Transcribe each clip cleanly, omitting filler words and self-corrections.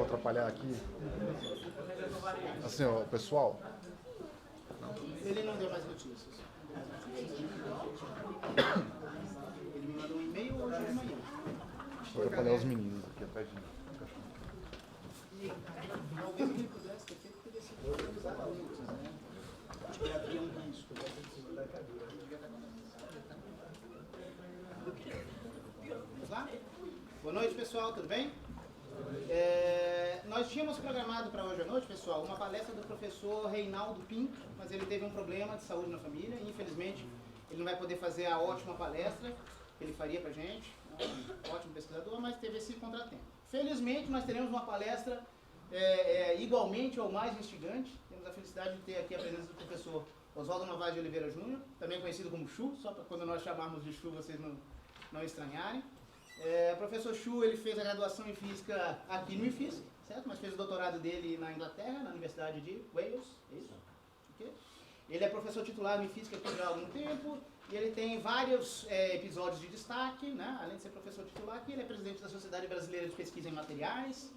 vou atrapalhar aqui. Assim, ó, pessoal. Ele não deu mais notícias. Ele me mandou um e-mail hoje de manhã. Vou atrapalhar os meninos aqui atrás de mim. Talvez ele pudesse ter feito teria sido organizado antes, né? Acho que havia um risco. Vamos lá? Boa noite, pessoal, tudo bem? Nós tínhamos programado para hoje à noite, pessoal, uma palestra do professor Reinaldo Pinto, mas ele teve um problema de saúde na família e, infelizmente, ele não vai poder fazer a ótima palestra que ele faria para a gente. É um ótimo pesquisador, mas teve esse contratempo. Felizmente, nós teremos uma palestra igualmente ou mais instigante. Temos a felicidade de ter aqui a presença do professor Oswaldo Novaes de Oliveira Júnior, também conhecido como Chu, só para quando nós chamarmos de Chu vocês não estranharem. O professor Chu, ele fez a graduação em Física aqui no IFISC, certo? Mas fez o doutorado dele na Inglaterra, na Universidade de Wales, é isso? Okay. Ele é professor titular em Física aqui já há algum tempo, e ele tem vários episódios de destaque, né? Além de ser professor titular aqui, ele é presidente da Sociedade Brasileira de Pesquisa em Materiais,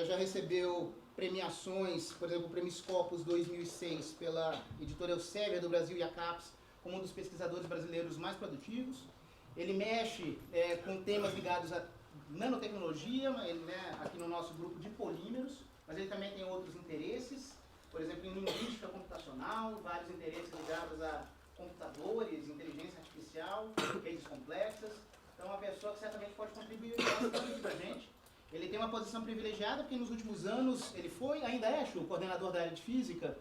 já recebeu premiações, por exemplo, o Prêmio Scopus 2006 pela editora Elsevier do Brasil e a CAPES, como um dos pesquisadores brasileiros mais produtivos. Ele mexe com temas ligados a nanotecnologia, aqui no nosso grupo de polímeros, mas ele também tem outros interesses, por exemplo, em linguística computacional, vários interesses ligados a computadores, inteligência artificial, redes complexas. Então, é uma pessoa que certamente pode contribuir bastante para a gente. Ele tem uma posição privilegiada, porque nos últimos anos ele ainda é o coordenador da área de física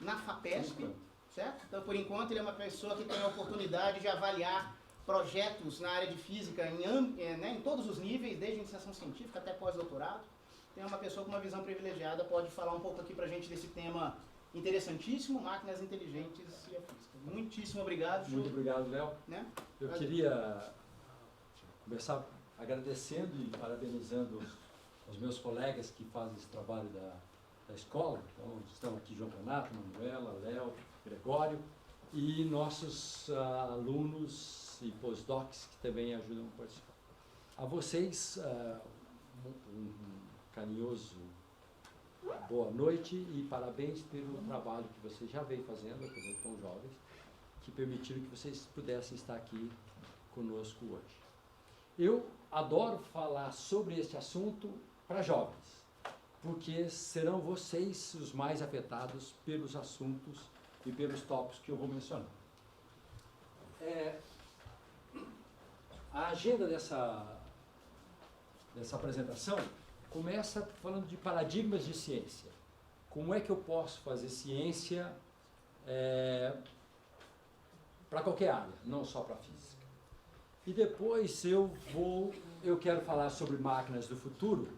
na FAPESP, certo? Então, por enquanto, ele é uma pessoa que tem a oportunidade de avaliar projetos na área de física em todos os níveis, desde iniciação científica até pós-doutorado. Tem uma pessoa com uma visão privilegiada, pode falar um pouco aqui para a gente desse tema interessantíssimo, máquinas inteligentes e a física. Muitíssimo obrigado, Ju. Muito obrigado, Léo. Né? Eu queria começar agradecendo e parabenizando os meus colegas que fazem esse trabalho da escola. Então, estão aqui João Renato, Manuela, Léo, Gregório e nossos alunos e postdocs que também ajudam a participar. A vocês, um carinhoso boa noite e parabéns pelo trabalho que vocês já vêm fazendo, por exemplo, tão jovens, que permitiram que vocês pudessem estar aqui conosco hoje. Eu adoro falar sobre este assunto para jovens, porque serão vocês os mais afetados pelos assuntos e pelos tópicos que eu vou mencionar. A agenda dessa apresentação começa falando de paradigmas de ciência. Como é que eu posso fazer ciência para qualquer área, não só para a física. E depois eu quero falar sobre máquinas do futuro,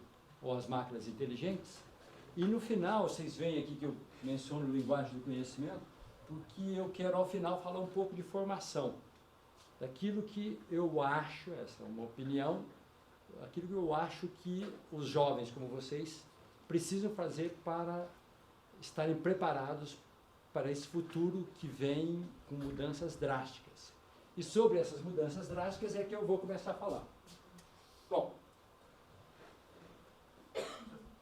ou as máquinas inteligentes, e no final, vocês veem aqui que eu menciono linguagem do conhecimento, porque eu quero ao final falar um pouco de formação, daquilo que eu acho, essa é uma opinião, aquilo que eu acho que os jovens como vocês precisam fazer para estarem preparados para esse futuro que vem com mudanças drásticas. E sobre essas mudanças drásticas é que eu vou começar a falar. Bom,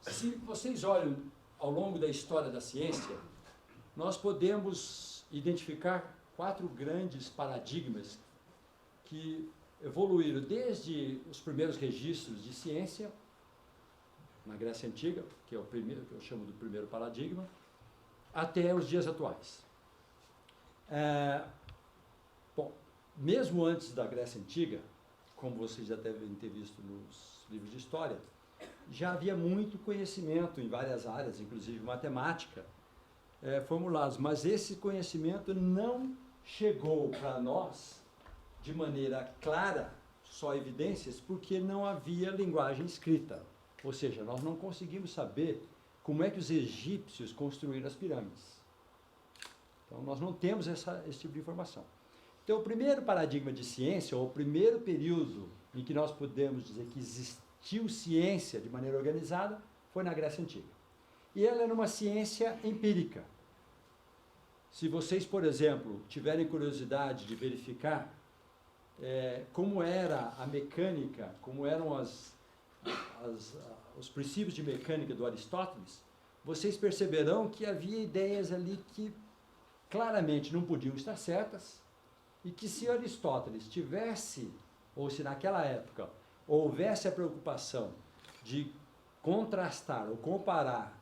se vocês olham ao longo da história da ciência, nós podemos identificar 4 grandes paradigmas que evoluíram desde os primeiros registros de ciência, na Grécia Antiga, que é o primeiro, que eu chamo do primeiro paradigma, até os dias atuais. Bom, mesmo antes da Grécia Antiga, como vocês já devem ter visto nos livros de história, já havia muito conhecimento em várias áreas, inclusive matemática, formulados, mas esse conhecimento não chegou para nós de maneira clara, só evidências, porque não havia linguagem escrita. Ou seja, nós não conseguimos saber como é que os egípcios construíram as pirâmides. Então, nós não temos esse tipo de informação. Então, o primeiro paradigma de ciência, ou o primeiro período em que nós podemos dizer que existiu ciência de maneira organizada, foi na Grécia Antiga. E ela era uma ciência empírica. Se vocês, por exemplo, tiverem curiosidade de verificar como era a mecânica, como eram os princípios de mecânica do Aristóteles, vocês perceberão que havia ideias ali que claramente não podiam estar certas, e que se Aristóteles tivesse, ou se naquela época, houvesse a preocupação de contrastar ou comparar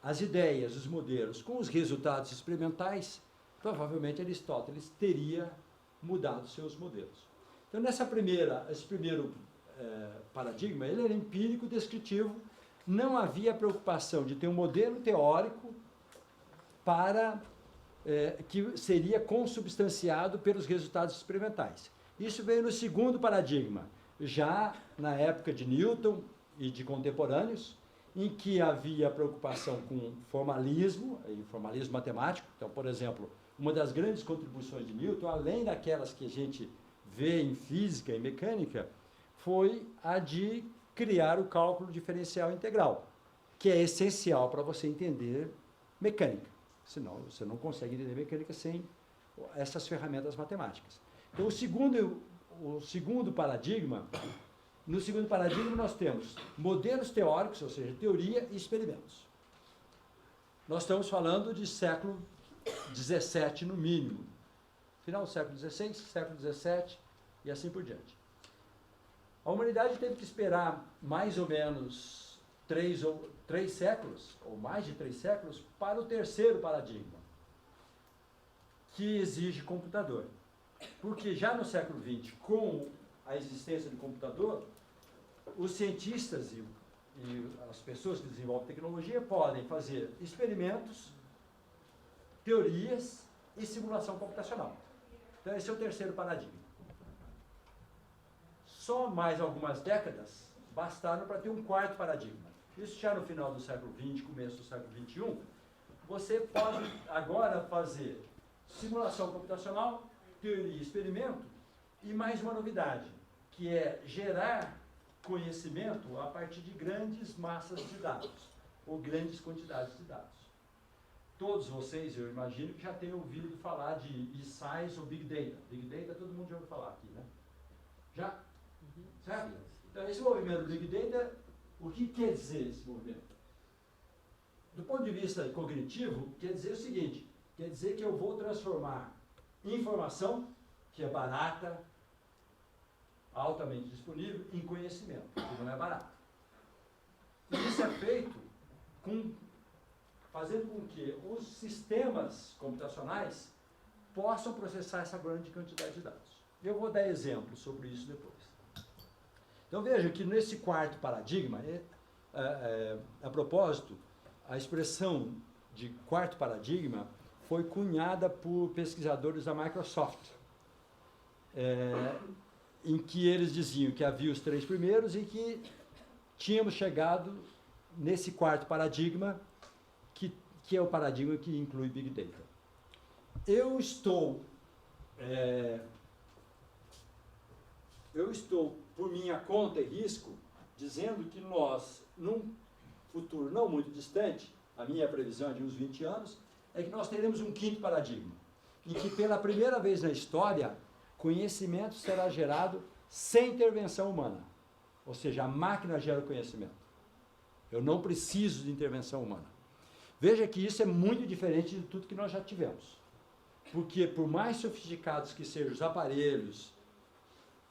as ideias, os modelos, com os resultados experimentais, provavelmente Aristóteles teria mudado seus modelos. Então, esse primeiro paradigma, ele era empírico, descritivo, não havia preocupação de ter um modelo teórico para que seria consubstanciado pelos resultados experimentais. Isso veio no segundo paradigma, já na época de Newton e de contemporâneos, em que havia preocupação com formalismo, e formalismo matemático. Então, por exemplo, uma das grandes contribuições de Newton, além daquelas que a gente vê em física e mecânica, foi a de criar o cálculo diferencial integral, que é essencial para você entender mecânica. Senão, você não consegue entender mecânica sem essas ferramentas matemáticas. Então, o segundo paradigma, no segundo paradigma nós temos modelos teóricos, ou seja, teoria e experimentos. Nós estamos falando de século XVII no mínimo. Final do século XVI, século XVII e assim por diante. A humanidade teve que esperar mais ou menos 3 séculos, ou mais de 3 séculos, para o terceiro paradigma, que exige computador. Porque já no século XX, com a existência do computador, os cientistas e as pessoas que desenvolvem tecnologia podem fazer experimentos, teorias e simulação computacional. Então, esse é o terceiro paradigma. Só mais algumas décadas bastaram para ter um quarto paradigma. Isso já no final do século XX, começo do século XXI, você pode agora fazer simulação computacional, teoria e experimento, e mais uma novidade, que é gerar conhecimento a partir de grandes massas de dados, ou grandes quantidades de dados. Todos vocês, eu imagino, que já tenham ouvido falar de e-science ou Big Data. Big Data todo mundo já ouviu falar aqui, né? Já? Certo? Então, esse movimento Big Data, o que quer dizer esse movimento? Do ponto de vista cognitivo, quer dizer o seguinte, quer dizer que eu vou transformar informação, que é barata, altamente disponível, em conhecimento, que não é barato. E isso é feito fazendo com que os sistemas computacionais possam processar essa grande quantidade de dados. Eu vou dar exemplos sobre isso depois. Então veja que nesse quarto paradigma, a propósito, a expressão de quarto paradigma foi cunhada por pesquisadores da Microsoft, em que eles diziam que havia os 3 primeiros e que tínhamos chegado nesse quarto paradigma, que é o paradigma que inclui Big Data. Eu estou, por minha conta e risco, dizendo que nós, num futuro não muito distante, a minha previsão é de uns 20 anos, é que nós teremos um quinto paradigma, em que pela primeira vez na história, conhecimento será gerado sem intervenção humana. Ou seja, a máquina gera o conhecimento. Eu não preciso de intervenção humana. Veja que isso é muito diferente de tudo que nós já tivemos. Porque por mais sofisticados que sejam os aparelhos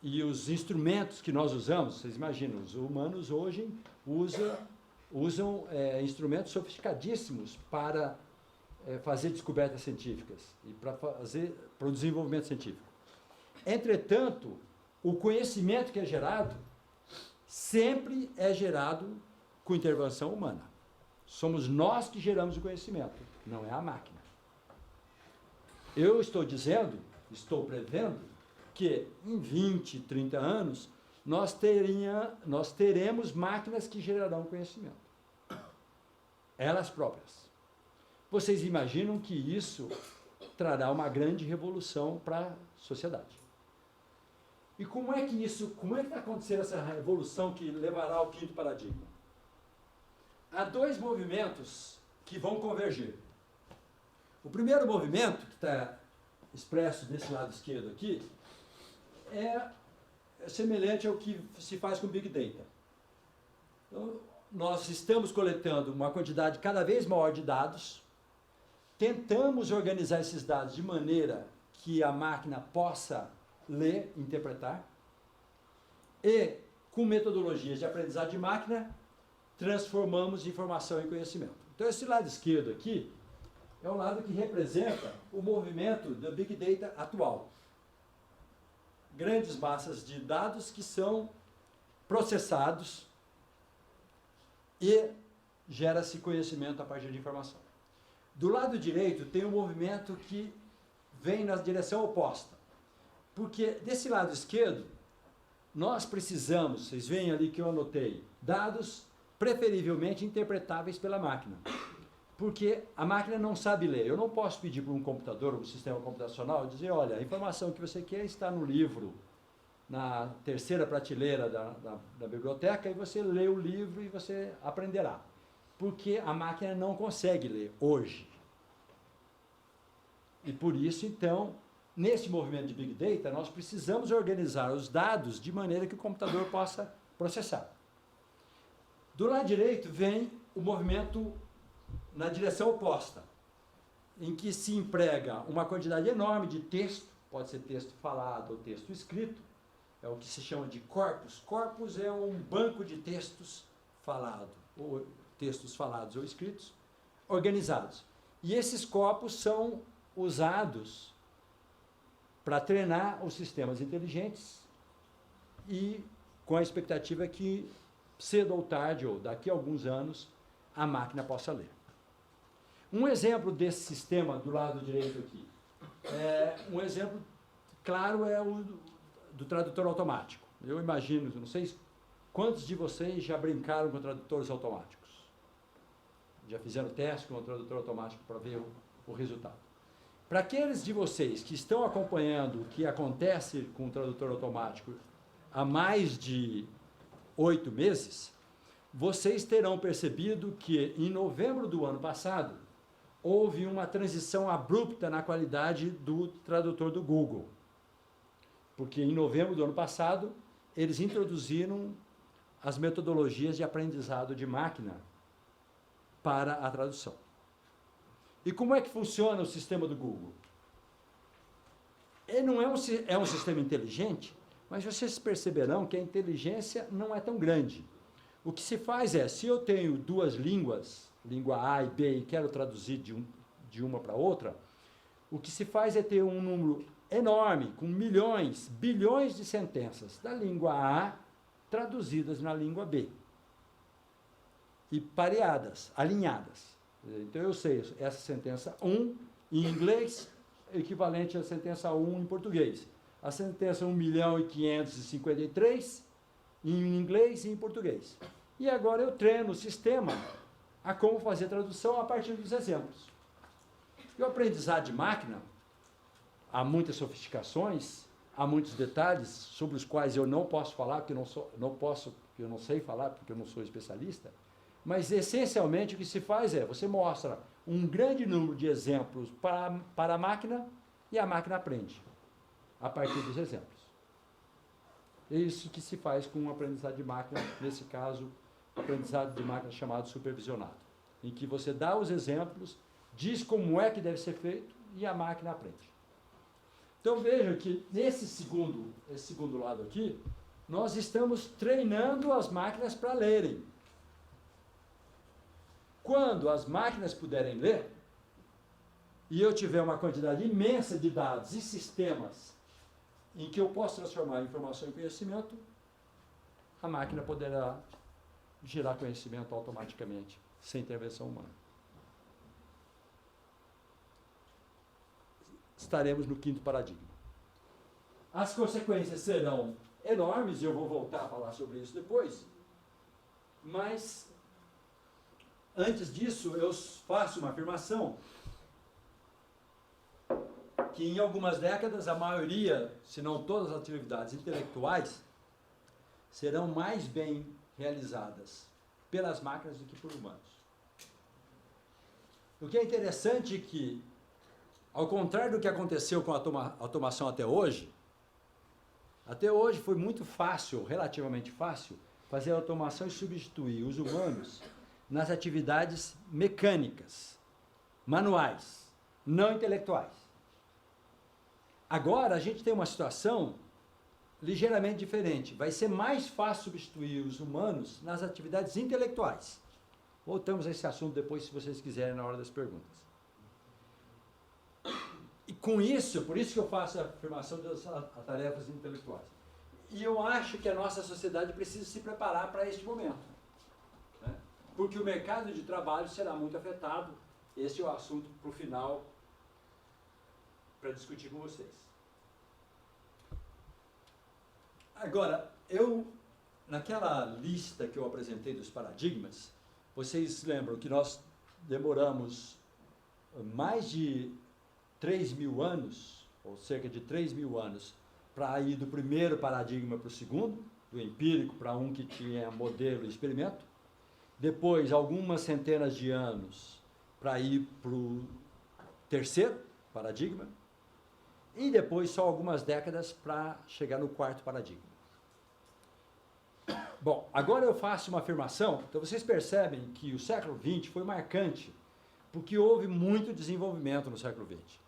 e os instrumentos que nós usamos, vocês imaginam, os humanos hoje usam instrumentos sofisticadíssimos para fazer descobertas científicas e para o desenvolvimento científico. Entretanto, o conhecimento que é gerado sempre é gerado com intervenção humana. Somos nós que geramos o conhecimento, não é a máquina. Eu estou prevendo que em 20, 30 anos, nós teremos máquinas que gerarão conhecimento. Elas próprias. Vocês imaginam que isso trará uma grande revolução para a sociedade. E como é que vai acontecer essa revolução que levará ao quinto paradigma? Há 2 movimentos que vão convergir. O primeiro movimento, que está expresso desse lado esquerdo aqui, é semelhante ao que se faz com Big Data. Então, nós estamos coletando uma quantidade cada vez maior de dados, tentamos organizar esses dados de maneira que a máquina possa ler, interpretar, e, com metodologias de aprendizagem de máquina, transformamos informação em conhecimento. Então, esse lado esquerdo aqui é um lado que representa o movimento do Big Data atual. Grandes massas de dados que são processados e gera-se conhecimento a partir de informação. Do lado direito tem um movimento que vem na direção oposta. Porque desse lado esquerdo, nós precisamos, vocês veem ali que eu anotei, dados preferivelmente interpretáveis pela máquina. Porque a máquina não sabe ler. Eu não posso pedir para um computador, um sistema computacional, dizer, olha, a informação que você quer está no livro, na terceira prateleira da biblioteca, e você lê o livro e você aprenderá. Porque a máquina não consegue ler hoje. E por isso, então, nesse movimento de Big Data, nós precisamos organizar os dados de maneira que o computador possa processar. Do lado direito vem o movimento na direção oposta, em que se emprega uma quantidade enorme de texto, pode ser texto falado ou texto escrito, é o que se chama de corpus. Corpus é um banco de textos falados ou escritos, organizados. E esses corpos são usados para treinar os sistemas inteligentes e com a expectativa que cedo ou tarde, ou daqui a alguns anos, a máquina possa ler. Um exemplo desse sistema do lado direito aqui, um exemplo claro é o do tradutor automático. Eu imagino, não sei quantos de vocês já brincaram com tradutores automáticos. Já fizeram teste com o tradutor automático para ver o resultado. Para aqueles de vocês que estão acompanhando o que acontece com o tradutor automático há mais de 8 meses, vocês terão percebido que em novembro do ano passado houve uma transição abrupta na qualidade do tradutor do Google. Porque em novembro do ano passado eles introduziram as metodologias de aprendizado de máquina para a tradução. E como é que funciona o sistema do Google? Ele não é um sistema inteligente, mas vocês perceberão que a inteligência não é tão grande. O que se faz é, se eu tenho duas línguas, língua A e B, e quero traduzir de uma para outra, o que se faz é ter um número enorme, com milhões, bilhões de sentenças da língua A traduzidas na língua B. E pareadas, alinhadas. Então eu sei, essa sentença 1 em inglês é equivalente à sentença 1 em português. A sentença 1.553.000 em inglês e em português. E agora eu treino o sistema a como fazer tradução a partir dos exemplos. E o aprendizado de máquina, há muitas sofisticações, há muitos detalhes sobre os quais eu não posso falar, porque eu não sei falar, porque eu não sou especialista, mas essencialmente o que se faz é, você mostra um grande número de exemplos para a máquina e a máquina aprende a partir dos exemplos. É isso que se faz com o aprendizado de máquina, nesse caso, aprendizado de máquina chamado supervisionado, em que você dá os exemplos, diz como é que deve ser feito e a máquina aprende. Então vejam que nesse segundo lado aqui, nós estamos treinando as máquinas para lerem. Quando as máquinas puderem ler, e eu tiver uma quantidade imensa de dados e sistemas em que eu posso transformar informação em conhecimento, a máquina poderá gerar conhecimento automaticamente, sem intervenção humana. Estaremos no quinto paradigma. As consequências serão enormes, e eu vou voltar a falar sobre isso depois, mas antes disso eu faço uma afirmação que em algumas décadas a maioria, se não todas as atividades intelectuais, serão mais bem realizadas pelas máquinas do que por humanos. O que é interessante é que, ao contrário do que aconteceu com a automação até hoje foi muito fácil, relativamente fácil, fazer a automação e substituir os humanos nas atividades mecânicas, manuais, não intelectuais. Agora a gente tem uma situação ligeiramente diferente. Vai ser mais fácil substituir os humanos nas atividades intelectuais. Voltamos a esse assunto depois, se vocês quiserem, na hora das perguntas. E com isso, por isso que eu faço a afirmação das tarefas intelectuais. E eu acho que a nossa sociedade precisa se preparar para este momento, né? Porque o mercado de trabalho será muito afetado. Este é o assunto para o final, para discutir com vocês. Agora, naquela lista que eu apresentei dos paradigmas, vocês lembram que nós demoramos mais de 3.000 anos, ou cerca de 3.000 anos, para ir do primeiro paradigma para o segundo, do empírico para um que tinha modelo e experimento. Depois, algumas centenas de anos para ir para o terceiro paradigma. E depois, só algumas décadas para chegar no quarto paradigma. Bom, agora eu faço uma afirmação. Então, vocês percebem que o século XX foi marcante, porque houve muito desenvolvimento no século XX.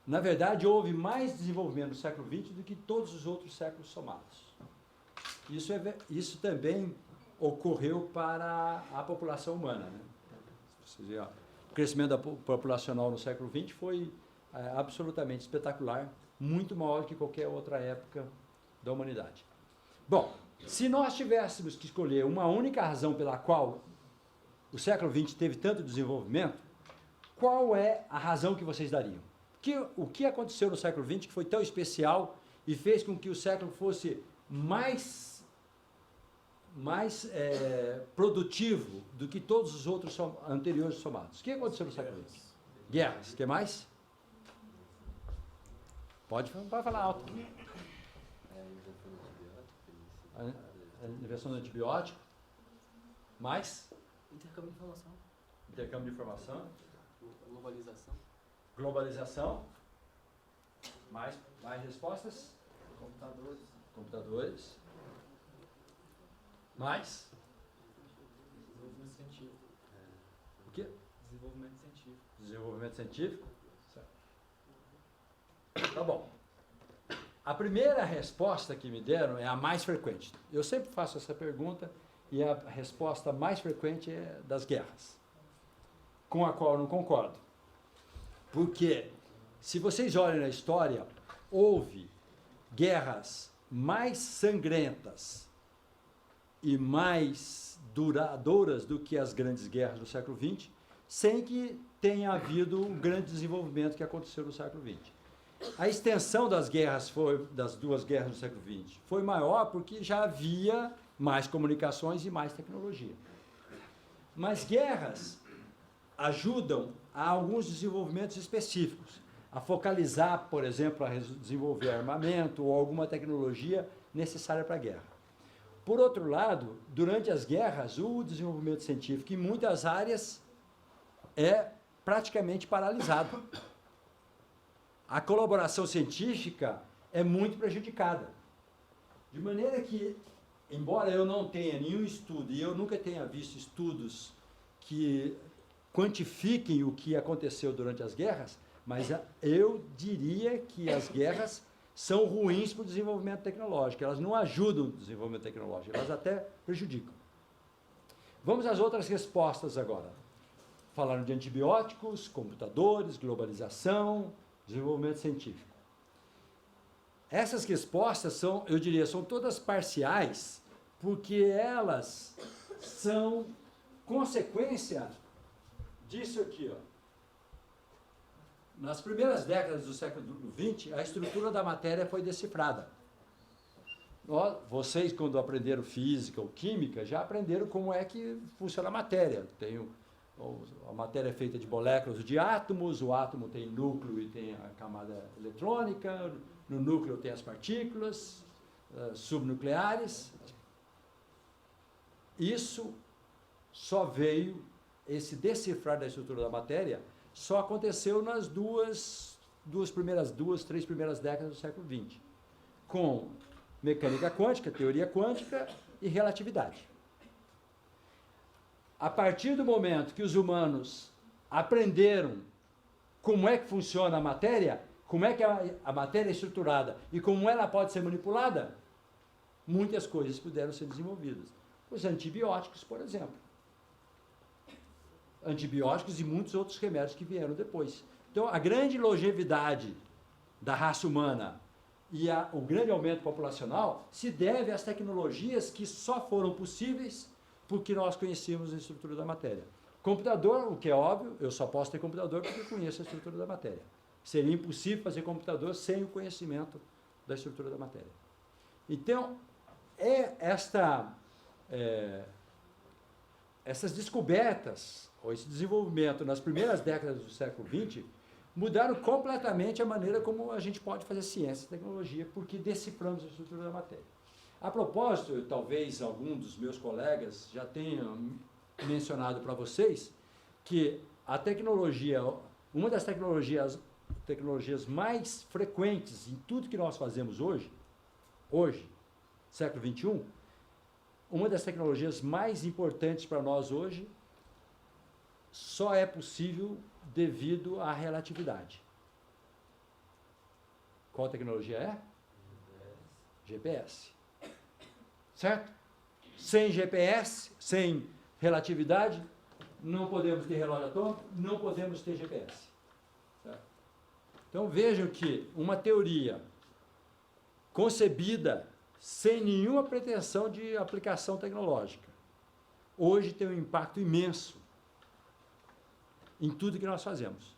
Na verdade, houve mais desenvolvimento no século XX do que todos os outros séculos somados. Isso também ocorreu para a população humana, né? Vocês veem, ó, o crescimento populacional no século XX foi absolutamente espetacular, muito maior que qualquer outra época da humanidade. Bom, se nós tivéssemos que escolher uma única razão pela qual o século XX teve tanto desenvolvimento, qual é a razão que vocês dariam? O que aconteceu no século XX que foi tão especial e fez com que o século fosse mais produtivo do que todos os outros anteriores somados? O que aconteceu no século XX? Guerras. O que mais? Pode falar alto. A invenção do antibiótico. Mais? Intercâmbio de informação. Intercâmbio de informação. Globalização. Globalização. Mais respostas? Computadores. Computadores. Mais? Desenvolvimento científico. O quê? Desenvolvimento científico. Desenvolvimento científico. Certo. Tá bom. A primeira resposta que me deram é a mais frequente. Eu sempre faço essa pergunta e a resposta mais frequente é das guerras, com a qual eu não concordo. Porque, se vocês olham na história, houve guerras mais sangrentas e mais duradouras do que as grandes guerras do século XX, sem que tenha havido um grande desenvolvimento que aconteceu no século XX. A extensão das duas guerras do século XX foi maior porque já havia mais comunicações e mais tecnologia. Mas guerras ajudam a alguns desenvolvimentos específicos, a focalizar, por exemplo, a desenvolver armamento ou alguma tecnologia necessária para a guerra. Por outro lado, durante as guerras, o desenvolvimento científico em muitas áreas é praticamente paralisado. A colaboração científica é muito prejudicada. De maneira que, embora eu não tenha nenhum estudo, e eu nunca tenha visto estudos que quantifiquem o que aconteceu durante as guerras, mas eu diria que as guerras são ruins para o desenvolvimento tecnológico. Elas não ajudam no desenvolvimento tecnológico, elas até prejudicam. Vamos às outras respostas agora. Falaram de antibióticos, computadores, globalização, desenvolvimento científico. Essas respostas são, eu diria, são todas parciais, porque elas são consequência disso aqui, ó. Nas primeiras décadas do século XX, a estrutura da matéria foi decifrada. Vocês, quando aprenderam física ou química, já aprenderam como é que funciona a matéria. A matéria é feita de moléculas de átomos, o átomo tem núcleo e tem a camada eletrônica, no núcleo tem as partículas subnucleares. Isso só veio, esse decifrar da estrutura da matéria, só aconteceu nas três primeiras décadas do século XX, com mecânica quântica, teoria quântica e relatividade. A partir do momento que os humanos aprenderam como é que funciona a matéria, como é que a matéria é estruturada e como ela pode ser manipulada, muitas coisas puderam ser desenvolvidas. Os antibióticos, por exemplo. Antibióticos e muitos outros remédios que vieram depois. Então, a grande longevidade da raça humana e o grande aumento populacional se deve às tecnologias que só foram possíveis porque nós conhecíamos a estrutura da matéria. Computador, o que é óbvio, eu só posso ter computador porque conheço a estrutura da matéria. Seria impossível fazer computador sem o conhecimento da estrutura da matéria. Então, essas descobertas, ou esse desenvolvimento nas primeiras décadas do século XX, mudaram completamente a maneira como a gente pode fazer ciência e tecnologia, porque deciframos a estrutura da matéria. A propósito, talvez algum dos meus colegas já tenha mencionado para vocês que a tecnologia, uma das tecnologias mais frequentes em tudo que nós fazemos hoje, século XXI, uma das tecnologias mais importantes para nós hoje só é possível devido à relatividade. Qual tecnologia é? GPS. Certo? Sem GPS, sem relatividade, não podemos ter relógio atômico, não podemos ter GPS. Certo? Então vejam que uma teoria concebida sem nenhuma pretensão de aplicação tecnológica, hoje tem um impacto imenso em tudo que nós fazemos.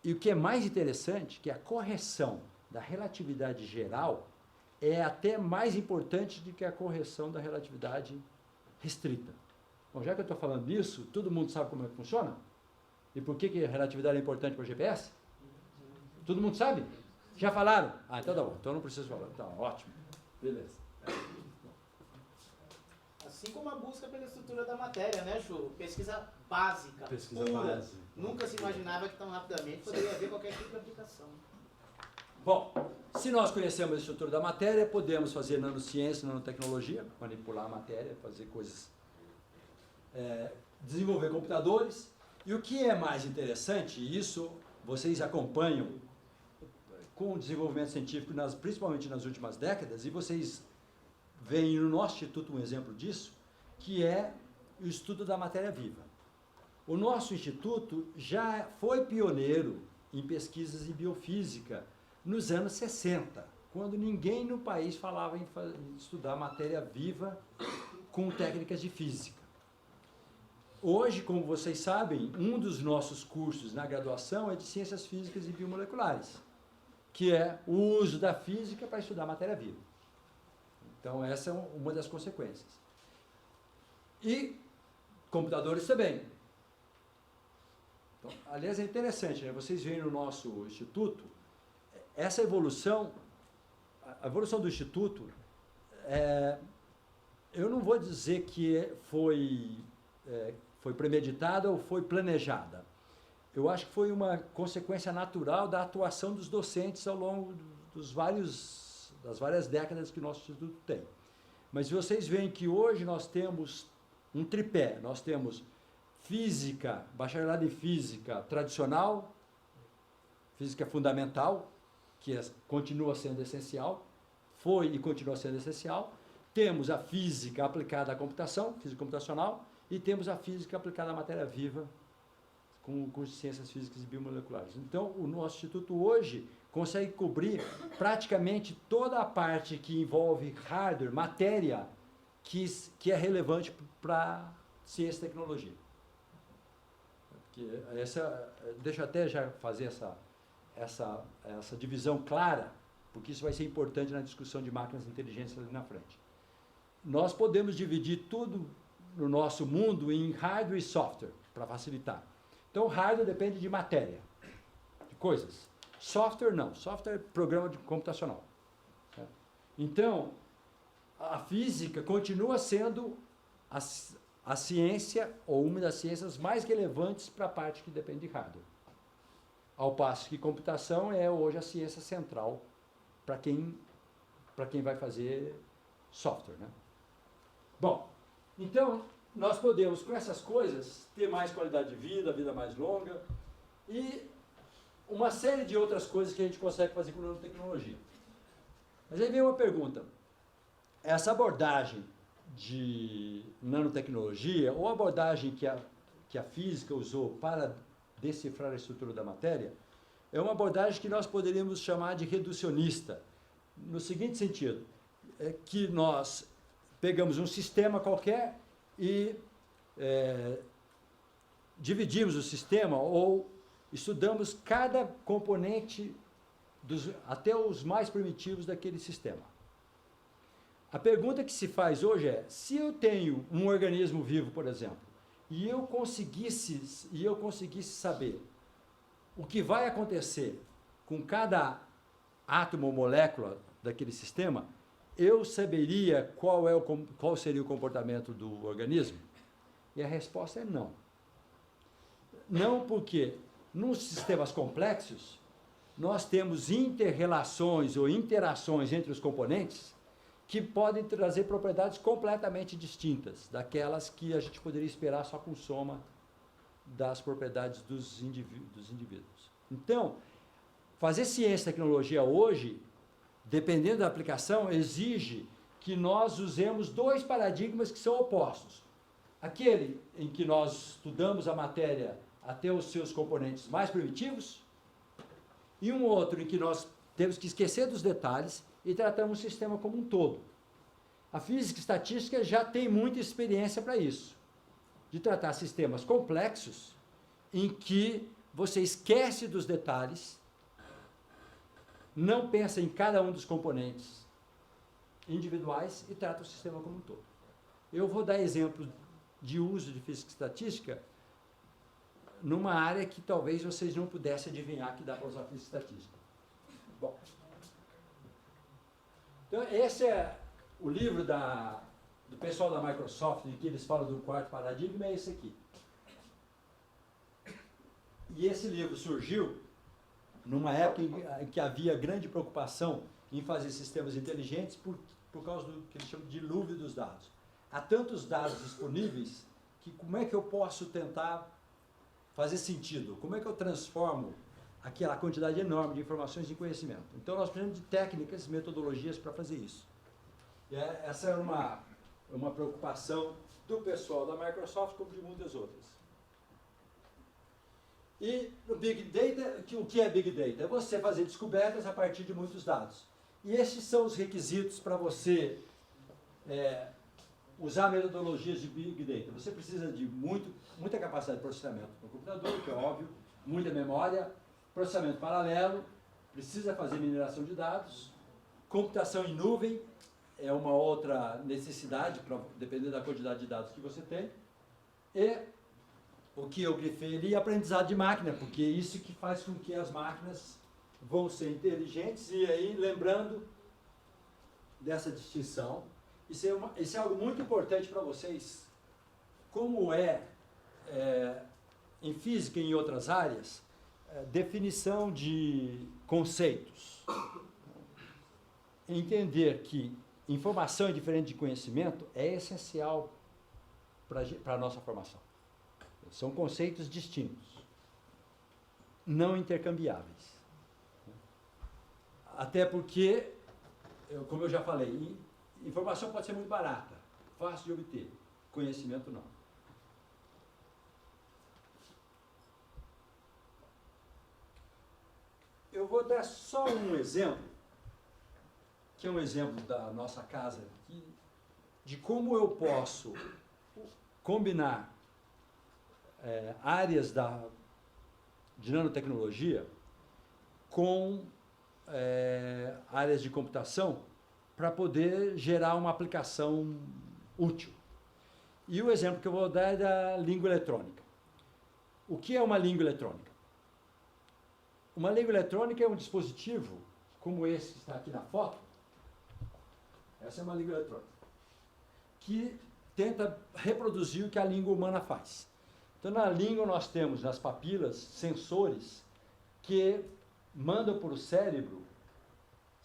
E o que é mais interessante, que a correção da relatividade geral é até mais importante do que a correção da relatividade restrita. Bom, já que eu estou falando disso, todo mundo sabe como é que funciona? E por que a relatividade é importante para o GPS? Todo mundo sabe? Já falaram? Ah, então tá bom, então não preciso falar. Então, ótimo. Beleza. Assim como a busca pela estrutura da matéria, né, Chu? Pesquisa básica, Pesquisa pura. básica. Nunca se imaginava que tão rapidamente poderia haver qualquer tipo de aplicação. Bom, se nós conhecemos a estrutura da matéria, podemos fazer nanociência, nanotecnologia, manipular a matéria, fazer coisas, desenvolver computadores. E o que é mais interessante, e isso vocês acompanham com o desenvolvimento científico, principalmente nas últimas décadas, e vocês veem no nosso instituto um exemplo disso, que é o estudo da matéria viva. O nosso instituto já foi pioneiro em pesquisas em biofísica nos anos 60, quando ninguém no país falava em estudar matéria viva com técnicas de física. Hoje, como vocês sabem, um dos nossos cursos na graduação é de Ciências Físicas e Biomoleculares, que é o uso da física para estudar matéria viva. Então, essa é uma das consequências. E computadores também. Então, aliás, é interessante, né? Vocês veem no nosso instituto, essa evolução, a evolução do instituto, eu não vou dizer que foi premeditada ou foi planejada. Eu acho que foi uma consequência natural da atuação dos docentes ao longo das várias décadas que o nosso instituto tem. Mas vocês veem que hoje nós temos um tripé. Nós temos física, bacharelado em física tradicional, física fundamental, que continua sendo essencial, foi e continua sendo essencial. Temos a física aplicada à computação, física computacional, e temos a física aplicada à matéria viva, com o curso de Ciências Físicas e Biomoleculares. Então, o nosso instituto hoje consegue cobrir praticamente toda a parte que envolve hardware, matéria, que é relevante para ciência e tecnologia. Deixa eu até já fazer essa divisão clara, porque isso vai ser importante na discussão de máquinas inteligentes ali na frente. Nós podemos dividir tudo no nosso mundo em hardware e software, para facilitar. Então, hardware depende de matéria, de coisas. Software não. Software é programa computacional. Certo? Então, a física continua sendo a ciência, ou uma das ciências mais relevantes para a parte que depende de hardware. Ao passo que computação é hoje a ciência central para quem vai fazer software, né? Bom, então nós podemos, com essas coisas, ter mais qualidade de vida mais longa e uma série de outras coisas que a gente consegue fazer com nanotecnologia. Mas aí vem uma pergunta. Essa abordagem de nanotecnologia, ou a abordagem que a física usou para decifrar a estrutura da matéria, é uma abordagem que nós poderíamos chamar de reducionista, no seguinte sentido, é que nós pegamos um sistema qualquer e dividimos o sistema ou estudamos cada componente, até os mais primitivos daquele sistema. A pergunta que se faz hoje é, se eu tenho um organismo vivo, por exemplo, e eu conseguisse saber o que vai acontecer com cada átomo ou molécula daquele sistema, eu saberia qual seria o comportamento do organismo? E a resposta é não. Não porque, nos sistemas complexos, nós temos inter-relações ou interações entre os componentes que podem trazer propriedades completamente distintas daquelas que a gente poderia esperar só com soma das propriedades dos indivíduos. Então, fazer ciência e tecnologia hoje, dependendo da aplicação, exige que nós usemos dois paradigmas que são opostos. Aquele em que nós estudamos a matéria até os seus componentes mais primitivos, e um outro em que nós temos que esquecer dos detalhes e tratamos o sistema como um todo. A física estatística já tem muita experiência para isso, de tratar sistemas complexos em que você esquece dos detalhes, não pensa em cada um dos componentes individuais e trata o sistema como um todo. Eu vou dar exemplo de uso de física estatística numa área que talvez vocês não pudessem adivinhar que dá para usar física estatística. Bom, então esse é o livro do pessoal da Microsoft, em que eles falam do quarto paradigma, é esse aqui. E esse livro surgiu numa época em que havia grande preocupação em fazer sistemas inteligentes por causa do que eles chamam de dilúvio dos dados. Há tantos dados disponíveis que como é que eu posso tentar fazer sentido? Como é que eu transformo aquela quantidade enorme de informações em conhecimento? Então nós precisamos de técnicas e metodologias para fazer isso. E essa era uma preocupação do pessoal da Microsoft como de muitas outras. E no Big Data, o que é Big Data? É você fazer descobertas a partir de muitos dados. E esses são os requisitos para você usar metodologias de Big Data. Você precisa de muita capacidade de processamento no computador, que é óbvio, muita memória, processamento paralelo, precisa fazer mineração de dados, computação em nuvem é uma outra necessidade, dependendo da quantidade de dados que você tem, e o que eu grifei ali é aprendizado de máquina, porque é isso que faz com que as máquinas vão ser inteligentes, e aí, lembrando dessa distinção, isso é algo muito importante para vocês, como em física e em outras áreas, definição de conceitos. Entender que informação é diferente de conhecimento é essencial para a nossa formação. São conceitos distintos, não intercambiáveis. Até porque, como eu já falei, informação pode ser muito barata, fácil de obter, conhecimento não. Eu vou dar só um exemplo, que é um exemplo da nossa casa aqui, de como eu posso combinar áreas de nanotecnologia com áreas de computação para poder gerar uma aplicação útil. E o exemplo que eu vou dar é da língua eletrônica. O que é uma língua eletrônica? Uma língua eletrônica é um dispositivo, como esse que está aqui na foto. Essa é uma língua eletrônica, que tenta reproduzir o que a língua humana faz. Então, na língua nós temos, nas papilas, sensores que mandam para o cérebro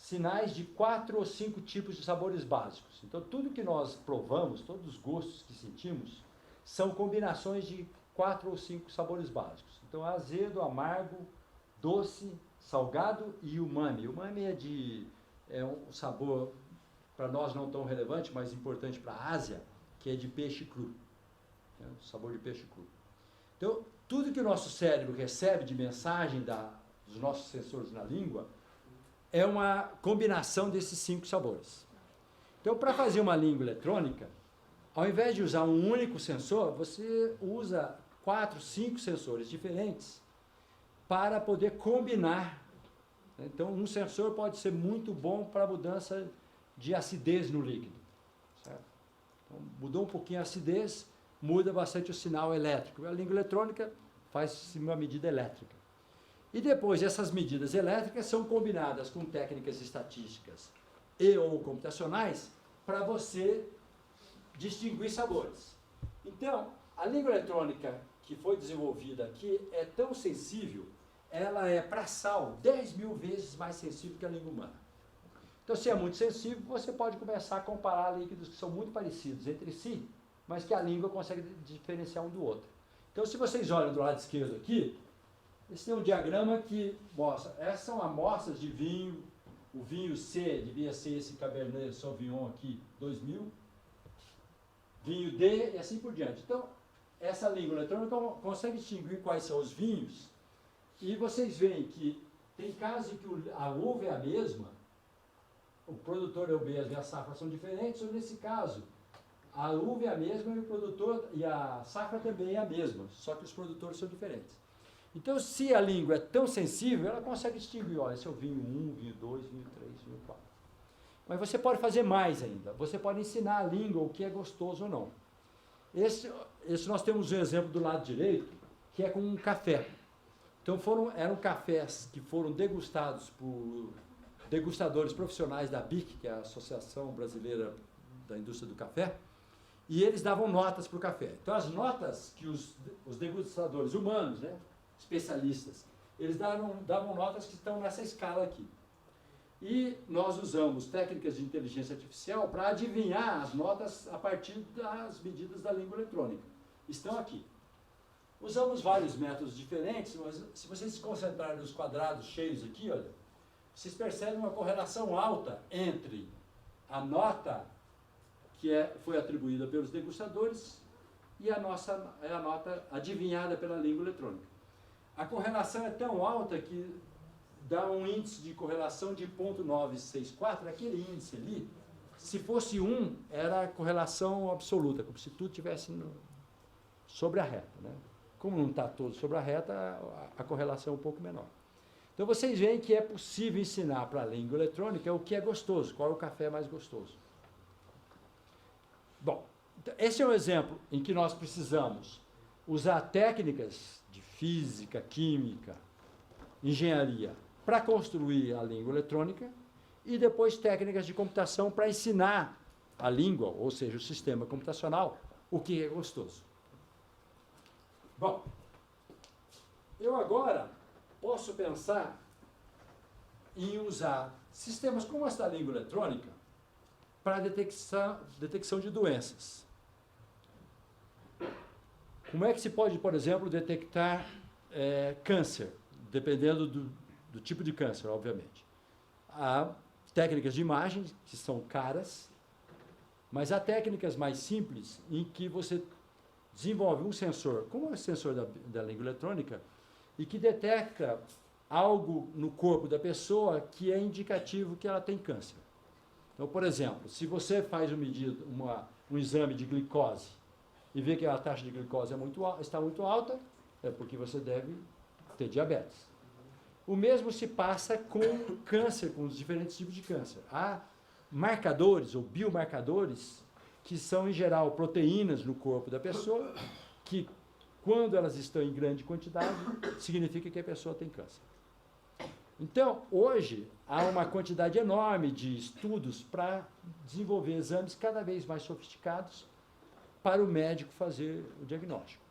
sinais de 4 ou 5 tipos de sabores básicos. Então, tudo que nós provamos, todos os gostos que sentimos, são combinações de 4 ou 5 sabores básicos. Então, azedo, amargo, doce, salgado e umami. Umami é um sabor, para nós não tão relevante, mas importante para a Ásia, que é de peixe cru. Sabor de peixe cru. Então, tudo que o nosso cérebro recebe de mensagem dos nossos sensores na língua é uma combinação desses 5 sabores. Então, para fazer uma língua eletrônica, ao invés de usar um único sensor, você usa 4, 5 sensores diferentes para poder combinar. Então, um sensor pode ser muito bom para a mudança de acidez no líquido. Certo? Então, mudou um pouquinho a acidez, muda bastante o sinal elétrico. A língua eletrônica faz uma medida elétrica. E depois, essas medidas elétricas são combinadas com técnicas estatísticas e ou computacionais para você distinguir sabores. Então, a língua eletrônica que foi desenvolvida aqui é tão sensível, ela é, para sal, 10.000 vezes mais sensível que a língua humana. Então, se é muito sensível, você pode começar a comparar líquidos que são muito parecidos entre si, mas que a língua consegue diferenciar um do outro. Então, se vocês olham do lado esquerdo aqui, esse é um diagrama que mostra, essas são amostras de vinho, o vinho C devia ser esse Cabernet Sauvignon aqui, 2000, vinho D e assim por diante. Então, essa língua eletrônica consegue distinguir quais são os vinhos, e vocês veem que tem casos em que a uva é a mesma, o produtor é o mesmo e a safra são diferentes, ou nesse caso, a uva é a mesma e o produtor e a safra também é a mesma, só que os produtores são diferentes. Então, se a língua é tão sensível, ela consegue distinguir, olha, esse é o vinho 1, vinho 2, vinho 3, vinho 4. Mas você pode fazer mais ainda. Você pode ensinar a língua o que é gostoso ou não. Esse nós temos um exemplo do lado direito, que é com um café. Então, eram cafés que foram degustados por degustadores profissionais da BIC, que é a Associação Brasileira da Indústria do Café, e eles davam notas para o café. Então, as notas que os degustadores humanos, né, especialistas, eles davam notas que estão nessa escala aqui. E nós usamos técnicas de inteligência artificial para adivinhar as notas a partir das medidas da língua eletrônica. Estão aqui. Usamos vários métodos diferentes, mas se vocês se concentrarem nos quadrados cheios aqui, olha, vocês percebem uma correlação alta entre a nota que foi atribuída pelos degustadores e a nota adivinhada pela língua eletrônica. A correlação é tão alta que dá um índice de correlação de 0,964, aquele índice ali, se fosse 1, era a correlação absoluta, como se tudo estivesse sobre a reta. Né? Como não está todo sobre a reta, a correlação é um pouco menor. Então, vocês veem que é possível ensinar para a língua eletrônica o que é gostoso, qual é o café mais gostoso. Bom, esse é um exemplo em que nós precisamos usar técnicas de física, química, engenharia, para construir a língua eletrônica, e depois técnicas de computação para ensinar a língua, ou seja, o sistema computacional, o que é gostoso. Bom, eu agora posso pensar em usar sistemas como esta língua eletrônica para detecção de doenças. Como é que se pode, por exemplo, detectar câncer, dependendo do tipo de câncer, obviamente. Há técnicas de imagem, que são caras, mas há técnicas mais simples em que você desenvolve um sensor, como é o sensor da língua eletrônica, e que detecta algo no corpo da pessoa que é indicativo que ela tem câncer. Então, por exemplo, se você faz um exame de glicose e vê que a taxa de glicose está muito alta, é porque você deve ter diabetes. O mesmo se passa com câncer, com os diferentes tipos de câncer. Há marcadores ou biomarcadores que são, em geral, proteínas no corpo da pessoa, que, quando elas estão em grande quantidade, significa que a pessoa tem câncer. Então, hoje, há uma quantidade enorme de estudos para desenvolver exames cada vez mais sofisticados para o médico fazer o diagnóstico.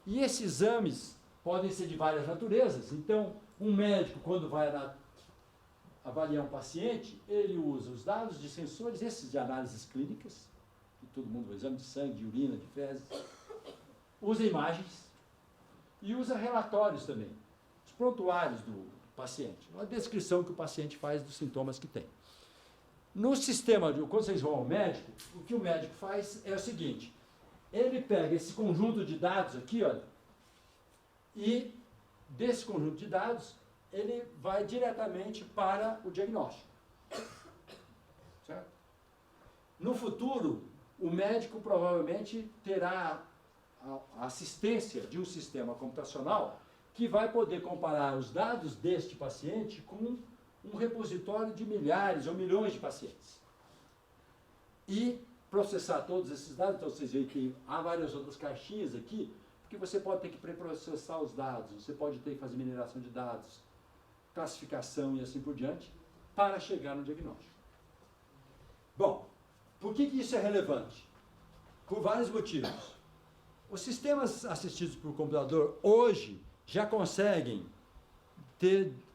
E esses exames podem ser de várias naturezas. Então, um médico, quando vai avaliar um paciente, ele usa os dados de sensores, esses de análises clínicas, que todo mundo vai, exame de sangue, de urina, de fezes, usa imagens e usa relatórios também, os prontuários do paciente, uma descrição que o paciente faz dos sintomas que tem. No sistema, quando vocês vão ao médico, o que o médico faz é o seguinte, ele pega esse conjunto de dados aqui, olha, e desse conjunto de dados, ele vai diretamente para o diagnóstico. Certo? No futuro, o médico provavelmente terá a assistência de um sistema computacional que vai poder comparar os dados deste paciente com um repositório de milhares ou milhões de pacientes. E processar todos esses dados, então vocês veem que há várias outras caixinhas aqui, porque você pode ter que pré-processar os dados, você pode ter que fazer mineração de dados, classificação e assim por diante, para chegar no diagnóstico. Bom, por que isso é relevante? Por vários motivos. Os sistemas assistidos por computador hoje já conseguem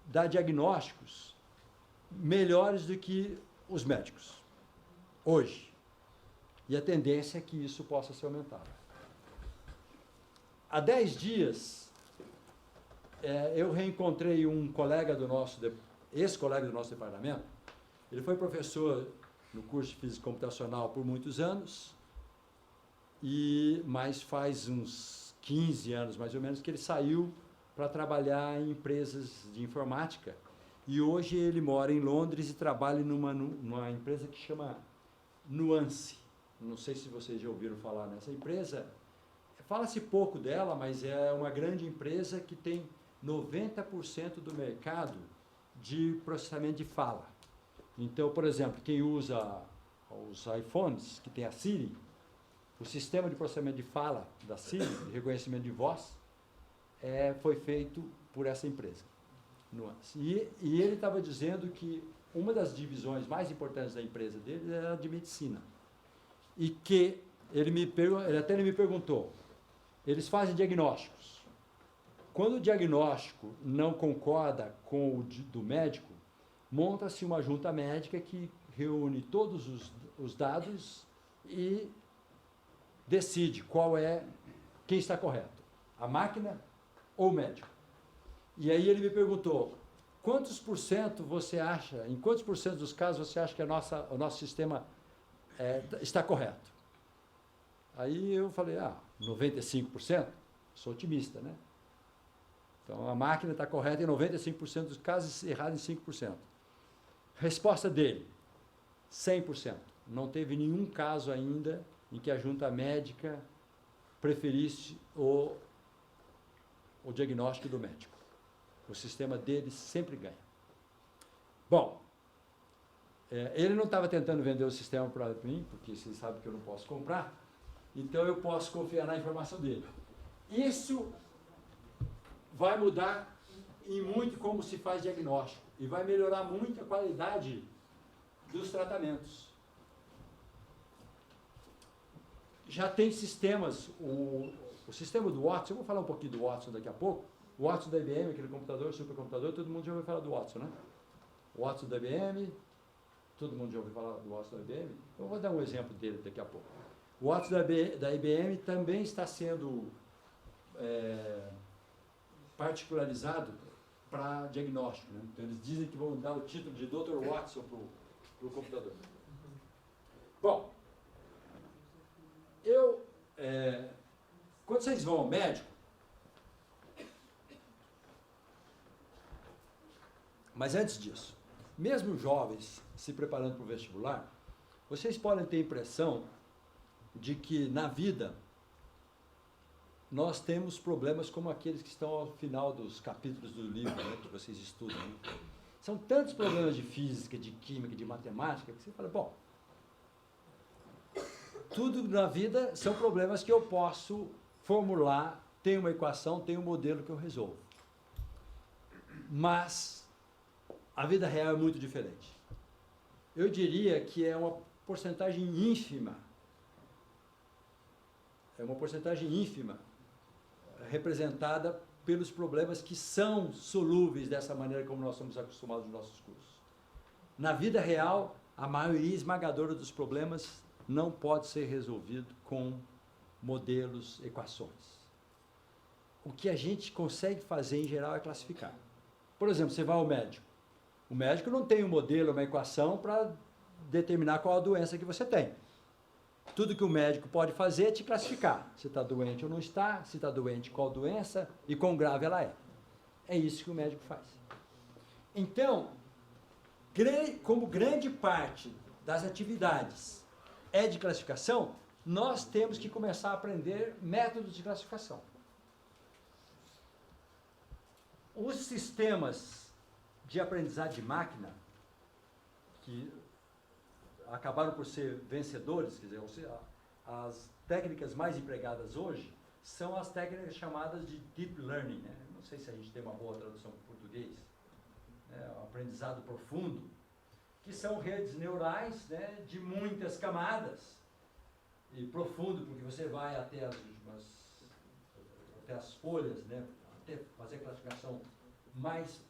dar diagnósticos melhores do que os médicos. Hoje. E a tendência é que isso possa ser aumentado. Há 10 dias, eu reencontrei um colega do nosso, ex-colega do nosso departamento. Ele foi professor no curso de Física Computacional por muitos anos, mas faz uns 15 anos, mais ou menos, que ele saiu para trabalhar em empresas de informática. E hoje ele mora em Londres e trabalha numa empresa que chama Nuance. Não sei se vocês já ouviram falar nessa empresa. Fala-se pouco dela, mas é uma grande empresa que tem 90% do mercado de processamento de fala. Então, por exemplo, quem usa os iPhones, que tem a Siri, o sistema de processamento de fala da Siri, de reconhecimento de voz, foi feito por essa empresa. Nuance. E ele estava dizendo que uma das divisões mais importantes da empresa dele era a de medicina. E que ele até me perguntou, eles fazem diagnósticos. Quando o diagnóstico não concorda com o do médico, monta-se uma junta médica que reúne todos os dados e decide quem está correto, a máquina ou o médico. E aí ele me perguntou, em quantos por cento dos casos você acha que o nosso sistema está correto? Aí eu falei, 95%? Sou otimista, né? Então a máquina está correta em 95% dos casos, errada em 5%. Resposta dele, 100%. Não teve nenhum caso ainda em que a junta médica preferisse o diagnóstico do médico. O sistema deles sempre ganha. Bom, ele não estava tentando vender o sistema para mim, porque vocês sabem que eu não posso comprar, então eu posso confiar na informação dele. Isso vai mudar em muito como se faz diagnóstico e vai melhorar muito a qualidade dos tratamentos. Já tem sistemas, o sistema do Watson, eu vou falar um pouquinho do Watson daqui a pouco. O Watson da IBM, aquele computador, supercomputador, todo mundo já ouviu falar do Watson, né? O Watson da IBM, todo mundo já ouviu falar do Watson da IBM? Eu vou dar um exemplo dele daqui a pouco. O Watson da IBM também está sendo particularizado para diagnóstico, né? Então eles dizem que vão dar o título de Dr. Watson para o computador. Bom, quando vocês vão ao médico, mas antes disso, mesmo jovens se preparando para o vestibular, vocês podem ter a impressão de que na vida nós temos problemas como aqueles que estão ao final dos capítulos do livro, né, que vocês estudam. Né? São tantos problemas de física, de química, de matemática, que você fala, bom, tudo na vida são problemas que eu posso formular, tem uma equação, tem um modelo que eu resolvo. Mas a vida real é muito diferente. Eu diria que é uma porcentagem ínfima, representada pelos problemas que são solúveis dessa maneira como nós somos acostumados nos nossos cursos. Na vida real, a maioria esmagadora dos problemas não pode ser resolvido com modelos, equações. O que a gente consegue fazer, em geral, é classificar. Por exemplo, você vai ao médico. O médico não tem um modelo, uma equação para determinar qual a doença que você tem. Tudo que o médico pode fazer é te classificar. Se está doente ou não está, se está doente, qual doença e quão grave ela é. É isso que o médico faz. Então, como grande parte das atividades é de classificação, nós temos que começar a aprender métodos de classificação. Os sistemas de aprendizagem de máquina, que acabaram por ser vencedores, quer dizer, as técnicas mais empregadas hoje são as técnicas chamadas de deep learning, né? Não sei se a gente tem uma boa tradução para o português, né? O aprendizado profundo, que são redes neurais, né, de muitas camadas, e profundo, porque você vai até as folhas, né, até fazer a classificação mais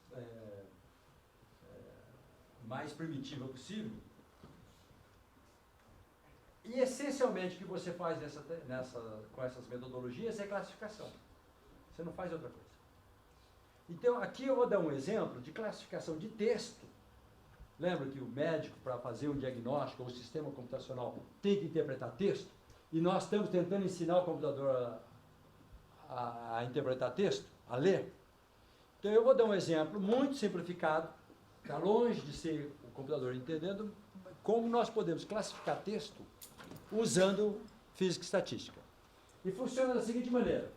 primitiva possível. E, essencialmente, o que você faz com essas metodologias é classificação. Você não faz outra coisa. Então, aqui eu vou dar um exemplo de classificação de texto. Lembra que o médico, para fazer um diagnóstico, ou o sistema computacional, tem que interpretar texto? E nós estamos tentando ensinar o computador a interpretar texto, a ler. Então, eu vou dar um exemplo muito simplificado, está longe de ser o computador entendendo, como nós podemos classificar texto usando física e estatística. E funciona da seguinte maneira.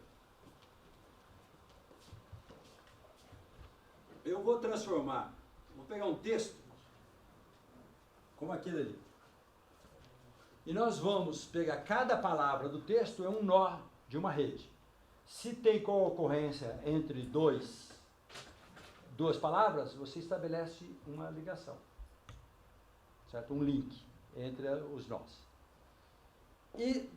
Eu vou pegar um texto, como aquele ali. E nós vamos pegar cada palavra do texto, é um nó de uma rede. Se tem co-ocorrência entre duas palavras, você estabelece uma ligação, certo? Um link entre os nós. E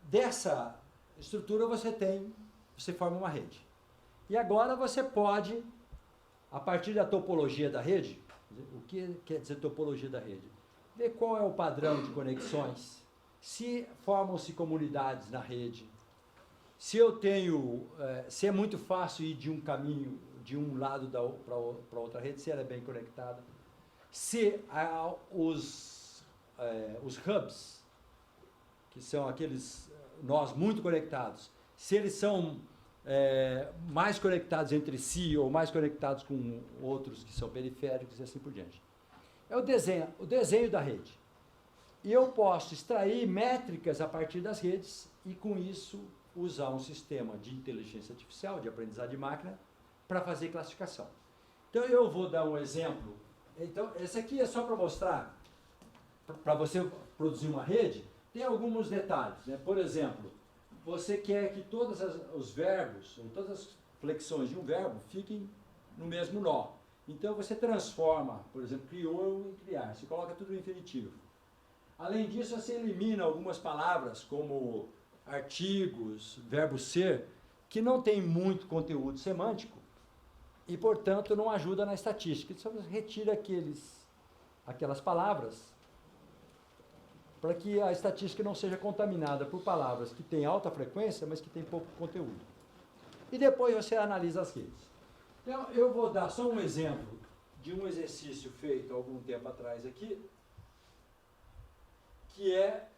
dessa estrutura você forma uma rede. E agora você pode, a partir da topologia da rede, o que quer dizer topologia da rede? Ver qual é o padrão de conexões, se formam-se comunidades na rede, se é muito fácil ir de um caminho, de um lado para outra rede, se ela é bem conectada, se os hubs, que são aqueles nós muito conectados, se eles são mais conectados entre si ou mais conectados com outros que são periféricos e assim por diante. É o desenho da rede. E eu posso extrair métricas a partir das redes e, com isso, usar um sistema de inteligência artificial, de aprendizagem de máquina, para fazer classificação. Então, eu vou dar um exemplo. Então, esse aqui é só para mostrar, para você produzir uma rede, tem alguns detalhes, né? Por exemplo, você quer que todos os verbos, ou todas as flexões de um verbo, fiquem no mesmo nó. Então, você transforma, por exemplo, criou em criar, você coloca tudo no infinitivo. Além disso, você elimina algumas palavras, como artigos, verbo ser, que não tem muito conteúdo semântico e, portanto, não ajuda na estatística. Então, você retira aquelas palavras para que a estatística não seja contaminada por palavras que têm alta frequência, mas que têm pouco conteúdo. E depois você analisa as redes. Então, eu vou dar só um exemplo de um exercício feito há algum tempo atrás aqui, que é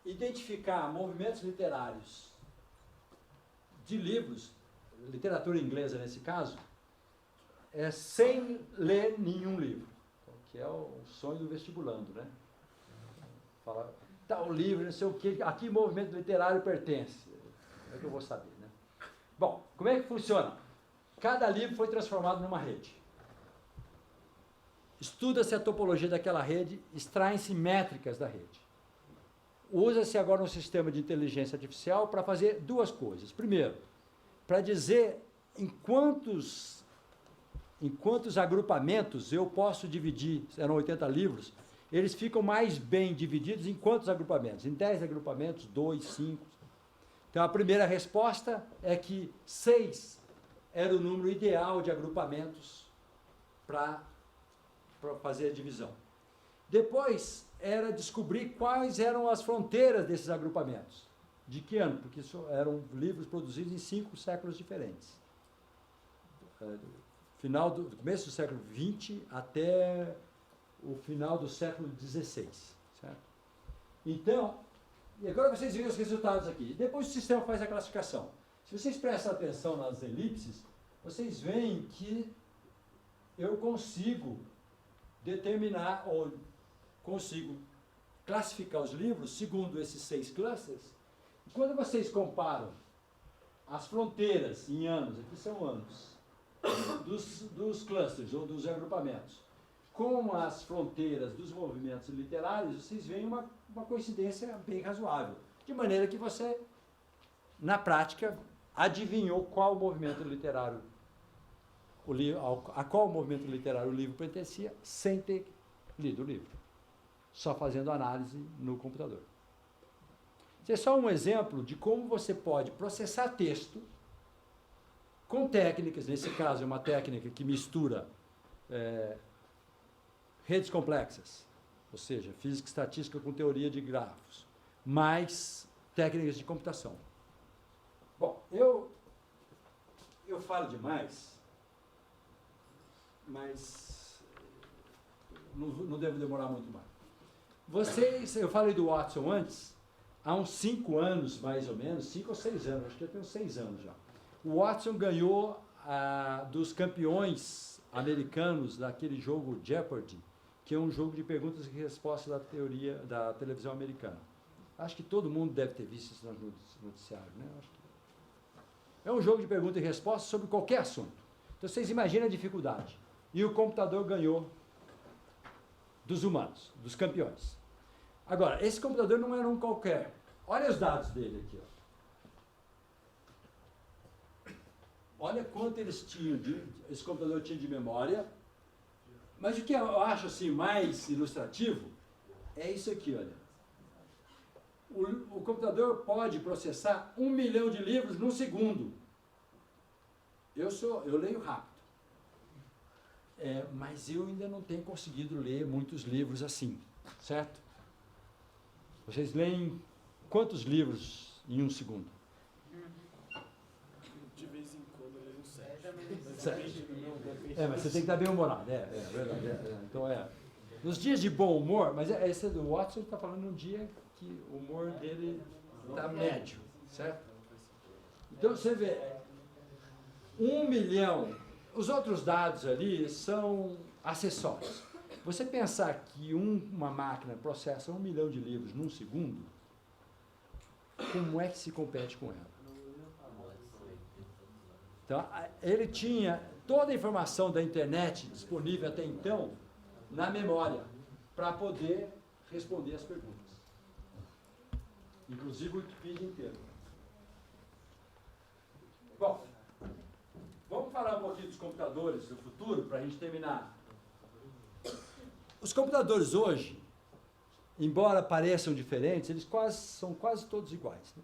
identificar movimentos literários de livros, literatura inglesa nesse caso, sem ler nenhum livro, que é o sonho do vestibulando, né? Fala, tal livro, não sei o que, a que movimento literário pertence? É que eu vou saber, né? Bom, como é que funciona? Cada livro foi transformado numa rede. Estuda-se a topologia daquela rede, extraem-se métricas da rede. Usa-se agora um sistema de inteligência artificial para fazer duas coisas. Primeiro, para dizer em quantos agrupamentos eu posso dividir, eram 80 livros, eles ficam mais bem divididos em quantos agrupamentos? Em 10 agrupamentos, 2, 5. Então, a primeira resposta é que 6 era o número ideal de agrupamentos para para fazer a divisão. Depois era descobrir quais eram as fronteiras desses agrupamentos. De que ano? Porque eram livros produzidos em 5 séculos diferentes. Do começo do século XX até o final do século XVI. Certo? Então, e agora vocês veem os resultados aqui. Depois o sistema faz a classificação. Se vocês prestam atenção nas elipses, vocês veem que eu consigo determinar, ou consigo classificar os livros segundo esses 6 clusters. E quando vocês comparam as fronteiras em anos, aqui são anos, dos clusters ou dos agrupamentos, com as fronteiras dos movimentos literários, vocês veem uma coincidência bem razoável. De maneira que você, na prática, adivinhou qual movimento literário a qual movimento literário o livro pertencia, sem ter lido o livro, só fazendo análise no computador. Isso é só um exemplo de como você pode processar texto com técnicas, nesse caso é uma técnica que mistura redes complexas, ou seja, física e estatística com teoria de grafos, mais técnicas de computação. Bom, eu falo demais, mas não devo demorar muito mais. Eu falei do Watson antes, há uns 5 anos, mais ou menos, 5 ou 6 anos, acho que eu tenho 6 anos já. O Watson ganhou dos campeões americanos daquele jogo Jeopardy, que é um jogo de perguntas e respostas da televisão americana. Acho que todo mundo deve ter visto isso no noticiário, né? É um jogo de pergunta e resposta sobre qualquer assunto. Então vocês imaginem a dificuldade. E o computador ganhou dos humanos, dos campeões. Agora, esse computador não era um qualquer. Olha os dados dele aqui. Ó. Olha quanto esse computador tinha de memória. Mas o que eu acho assim, mais ilustrativo é isso aqui, olha. O computador pode processar 1 milhão de livros num segundo. Eu leio rápido. Mas eu ainda não tenho conseguido ler muitos livros assim, certo? Vocês leem quantos livros em 1 segundo? De vez em quando eu leio um 7. 7. Mas você tem que estar bem humorado, verdade. Então nos dias de bom humor, mas esse do Watson está falando num dia que o humor dele está médio, certo? Então você vê, 1 milhão, os outros dados ali são acessórios. Você pensar que uma máquina processa 1 milhão de livros num segundo, como é que se compete com ela? Então, ele tinha toda a informação da internet disponível até então na memória, para poder responder as perguntas. Inclusive o Wikipedia inteiro. Bom, vamos falar um pouquinho dos computadores do futuro, para a gente terminar. Os computadores hoje, embora pareçam diferentes, eles são quase todos iguais. Né?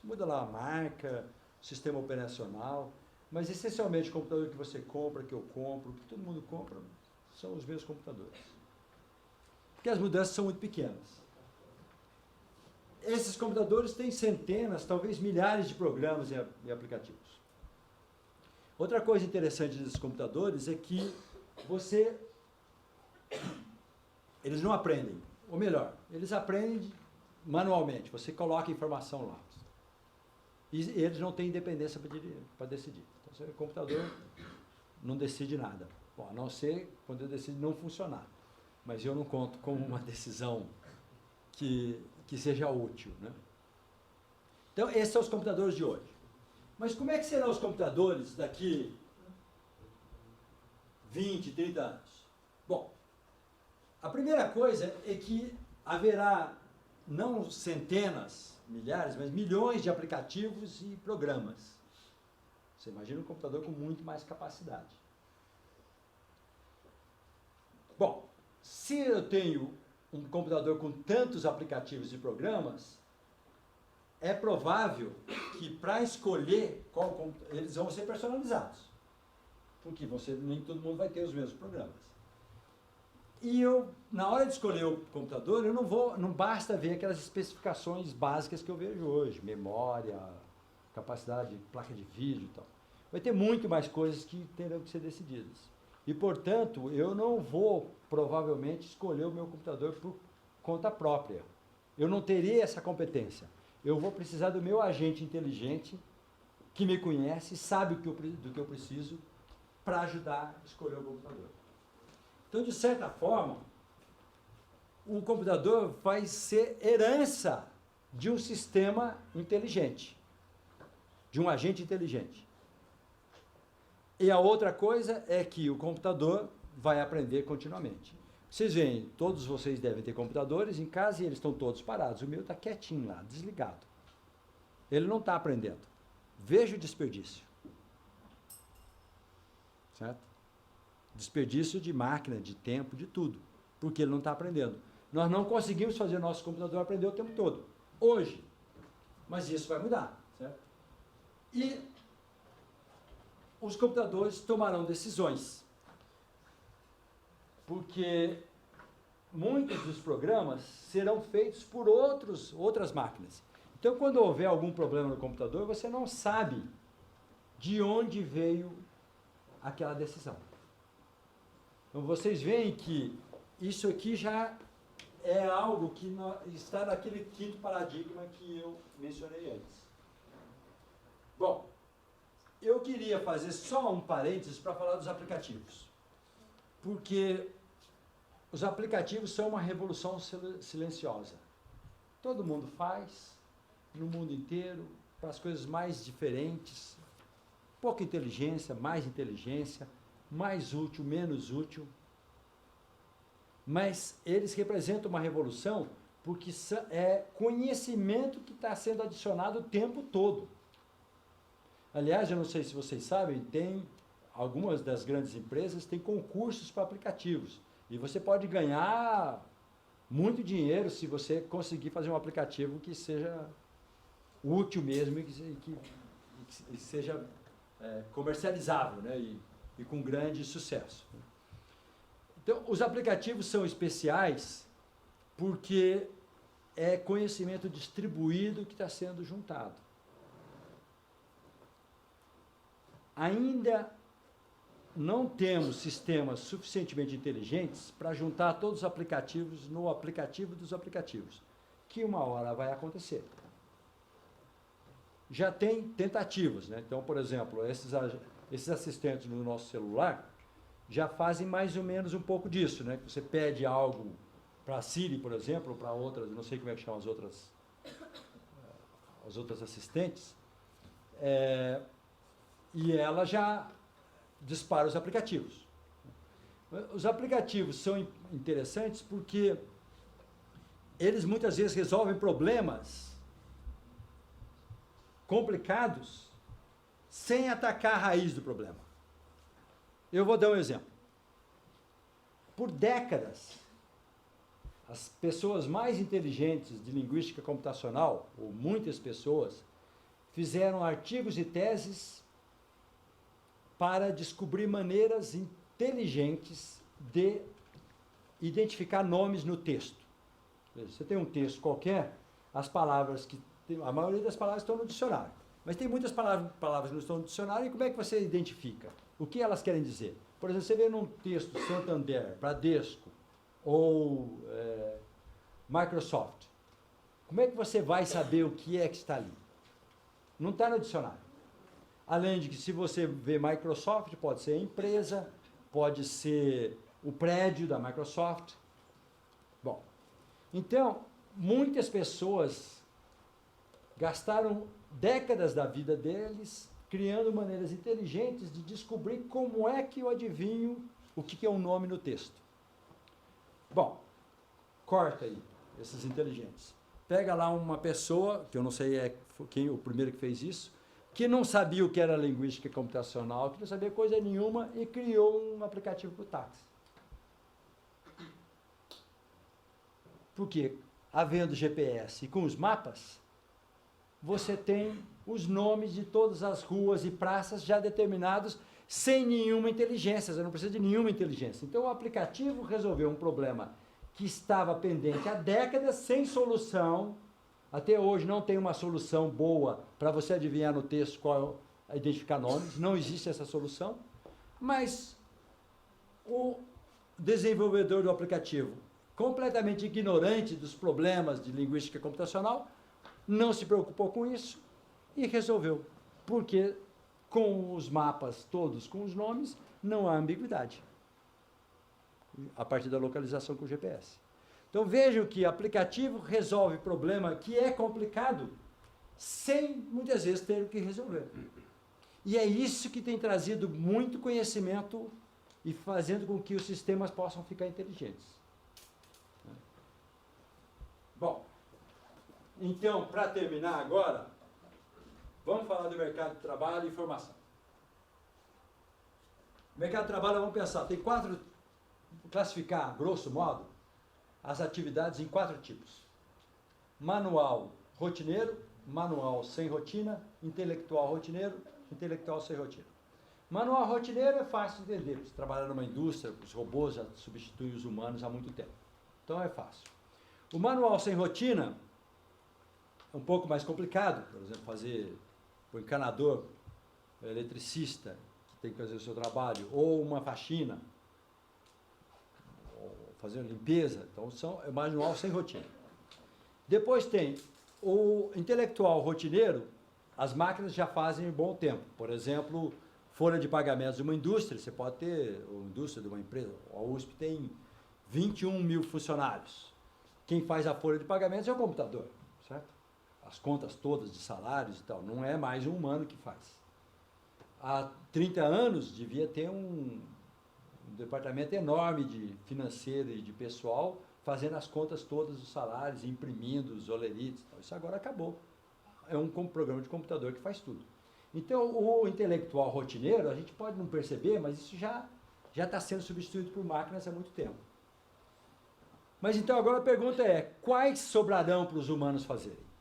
Muda lá a marca, o sistema operacional, mas essencialmente o computador que você compra, que eu compro, que todo mundo compra, são os mesmos computadores. Porque as mudanças são muito pequenas. Esses computadores têm centenas, talvez milhares de programas e aplicativos. Outra coisa interessante desses computadores é que eles não aprendem. Ou melhor, eles aprendem manualmente. Você coloca informação lá. E eles não têm independência para decidir. Então, o computador não decide nada. Bom, a não ser quando ele decide não funcionar. Mas eu não conto como uma decisão que seja útil. Né? Então, esses são os computadores de hoje. Mas como é que serão os computadores daqui 20, 30 anos? Bom, a primeira coisa é que haverá não centenas, milhares, mas milhões de aplicativos e programas. Você imagina um computador com muito mais capacidade. Bom, se eu tenho um computador com tantos aplicativos e programas, é provável que para escolher qual eles vão ser personalizados. Porque nem todo mundo vai ter os mesmos programas. E na hora de escolher o computador, não basta ver aquelas especificações básicas que eu vejo hoje, memória, capacidade de placa de vídeo e tal. Vai ter muito mais coisas que terão que ser decididas. E, portanto, eu não vou, provavelmente, escolher o meu computador por conta própria. Eu não terei essa competência. Eu vou precisar do meu agente inteligente, que me conhece, sabe do que eu preciso, para ajudar a escolher o computador. Então, de certa forma, o computador vai ser herança de um sistema inteligente, de um agente inteligente. E a outra coisa é que o computador vai aprender continuamente. Vocês veem, todos vocês devem ter computadores em casa e eles estão todos parados. O meu está quietinho lá, desligado. Ele não está aprendendo. Veja o desperdício. Certo? Desperdício de máquina, de tempo, de tudo. Porque ele não está aprendendo. Nós não conseguimos fazer o nosso computador aprender o tempo todo. Hoje. Mas isso vai mudar. Certo? E os computadores tomarão decisões. Porque muitos dos programas serão feitos por outras máquinas. Então, quando houver algum problema no computador, você não sabe de onde veio aquela decisão. Então, vocês veem que isso aqui já é algo que está naquele quinto paradigma que eu mencionei antes. Bom, eu queria fazer só um parênteses para falar dos aplicativos. Porque os aplicativos são uma revolução silenciosa. Todo mundo faz, no mundo inteiro, para as coisas mais diferentes. Pouca inteligência, mais útil, menos útil. Mas eles representam uma revolução porque é conhecimento que está sendo adicionado o tempo todo. Aliás, eu não sei se vocês sabem, algumas das grandes empresas têm concursos para aplicativos. E você pode ganhar muito dinheiro se você conseguir fazer um aplicativo que seja útil mesmo e que seja comercializável, né? E com grande sucesso. Então, os aplicativos são especiais porque é conhecimento distribuído que está sendo juntado. Ainda não temos sistemas suficientemente inteligentes para juntar todos os aplicativos no aplicativo dos aplicativos, que uma hora vai acontecer. Já tem tentativas, né? Então, por exemplo, esses assistentes no nosso celular já fazem mais ou menos um pouco disso, né? Você pede algo para a Siri, por exemplo, ou para outras, não sei como é que chamam as outras assistentes, e ela já dispara os aplicativos. Os aplicativos são interessantes porque eles muitas vezes resolvem problemas complicados sem atacar a raiz do problema. Eu vou dar um exemplo. Por décadas, as pessoas mais inteligentes de linguística computacional, ou muitas pessoas, fizeram artigos e teses para descobrir maneiras inteligentes de identificar nomes no texto. Você tem um texto qualquer, a maioria das palavras estão no dicionário. Mas tem muitas palavras que não estão no dicionário, e como é que você identifica? O que elas querem dizer? Por exemplo, você vê num texto Santander, Bradesco ou Microsoft. Como é que você vai saber o que é que está ali? Não está no dicionário. Além de que, se você vê Microsoft, pode ser a empresa, pode ser o prédio da Microsoft. Bom, então, muitas pessoas gastaram décadas da vida deles criando maneiras inteligentes de descobrir como é que eu adivinho o que é um nome no texto. Bom, corta aí esses inteligentes. Pega lá uma pessoa, que eu não sei quem o primeiro que fez isso, que não sabia o que era linguística computacional, que não sabia coisa nenhuma e criou um aplicativo para o táxi. Por quê? Havendo GPS e com os mapas, você tem os nomes de todas as ruas e praças já determinados sem nenhuma inteligência, você não precisa de nenhuma inteligência. Então o aplicativo resolveu um problema que estava pendente há décadas, sem solução. Até hoje não tem uma solução boa para você adivinhar no texto qual identificar nomes, não existe essa solução, mas o desenvolvedor do aplicativo, completamente ignorante dos problemas de linguística computacional, não se preocupou com isso e resolveu, porque com os mapas todos com os nomes, não há ambiguidade, a partir da localização com o GPS. Então vejam que aplicativo resolve problema que é complicado, sem muitas vezes ter que resolver. E é isso que tem trazido muito conhecimento e fazendo com que os sistemas possam ficar inteligentes. Bom, então, para terminar agora, vamos falar do mercado de trabalho e formação. Mercado de trabalho, vamos pensar, tem classificar, grosso modo, as atividades em 4 tipos. Manual rotineiro, manual sem rotina, intelectual rotineiro, intelectual sem rotina. Manual rotineiro é fácil de entender, você trabalha numa indústria, os robôs já substituem os humanos há muito tempo. Então é fácil. O manual sem rotina é um pouco mais complicado, por exemplo, fazer o encanador, o eletricista, que tem que fazer o seu trabalho, ou uma faxina, ou fazer uma limpeza. Então é o manual sem rotina. Depois tem o intelectual rotineiro, as máquinas já fazem em bom tempo. Por exemplo, folha de pagamentos de uma indústria, você pode ter, uma indústria de uma empresa, a USP tem 21 mil funcionários. Quem faz a folha de pagamentos é o computador, certo? As contas todas de salários e tal, não é mais um humano que faz. Há 30 anos devia ter um departamento enorme de financeiro e de pessoal fazendo as contas todas dos salários, imprimindo os olerites. Isso agora acabou. É um programa de computador que faz tudo. Então, o intelectual rotineiro, a gente pode não perceber, mas isso já está sendo substituído por máquinas há muito tempo. Mas então agora a pergunta é, quais sobrarão para os humanos fazerem?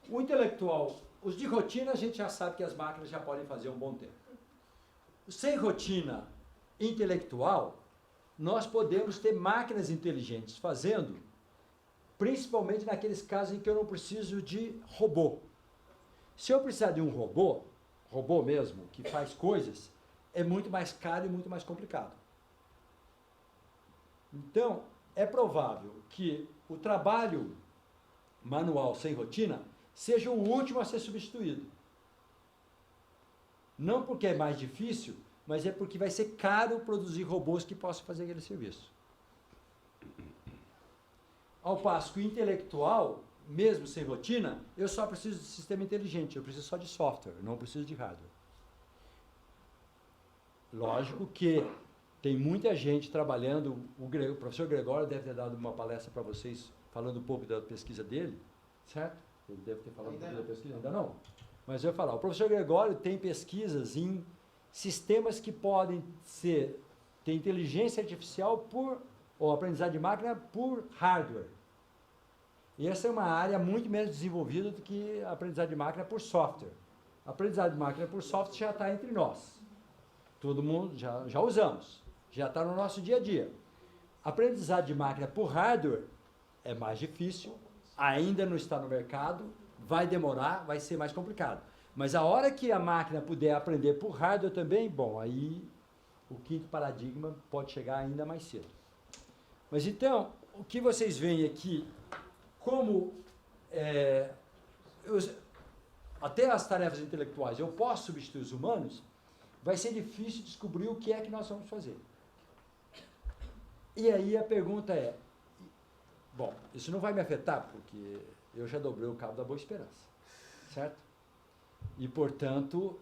O intelectual, os de rotina a gente já sabe que as máquinas já podem fazer há um bom tempo. Sem rotina intelectual, nós podemos ter máquinas inteligentes fazendo, principalmente naqueles casos em que eu não preciso de robô. Se eu precisar de um robô mesmo, que faz coisas, é muito mais caro e muito mais complicado. Então, é provável que o trabalho manual sem rotina seja o último a ser substituído. Não porque é mais difícil, mas é porque vai ser caro produzir robôs que possam fazer aquele serviço. Ao passo que o intelectual, mesmo sem rotina, eu só preciso de sistema inteligente, eu preciso só de software, não preciso de hardware. Lógico que tem muita gente trabalhando, o professor Gregório deve ter dado uma palestra para vocês, falando um pouco da pesquisa dele, certo? Ele deve ter falado um pouco da pesquisa, ainda não. Mas eu vou falar, o professor Gregório tem pesquisas em sistemas que podem ter inteligência artificial ou aprendizado de máquina por hardware. E essa é uma área muito menos desenvolvida do que a aprendizado de máquina por software. A aprendizado de máquina por software já está entre nós. Todo mundo já usamos. Já está no nosso dia a dia. Aprendizado de máquina por hardware é mais difícil, ainda não está no mercado, vai demorar, vai ser mais complicado. Mas a hora que a máquina puder aprender por hardware também, bom, aí o quinto paradigma pode chegar ainda mais cedo. Mas então, o que vocês veem aqui, como até as tarefas intelectuais eu posso substituir os humanos, vai ser difícil descobrir o que é que nós vamos fazer. E aí a pergunta é, bom, isso não vai me afetar, porque eu já dobrei o cabo da Boa Esperança, certo? E, portanto,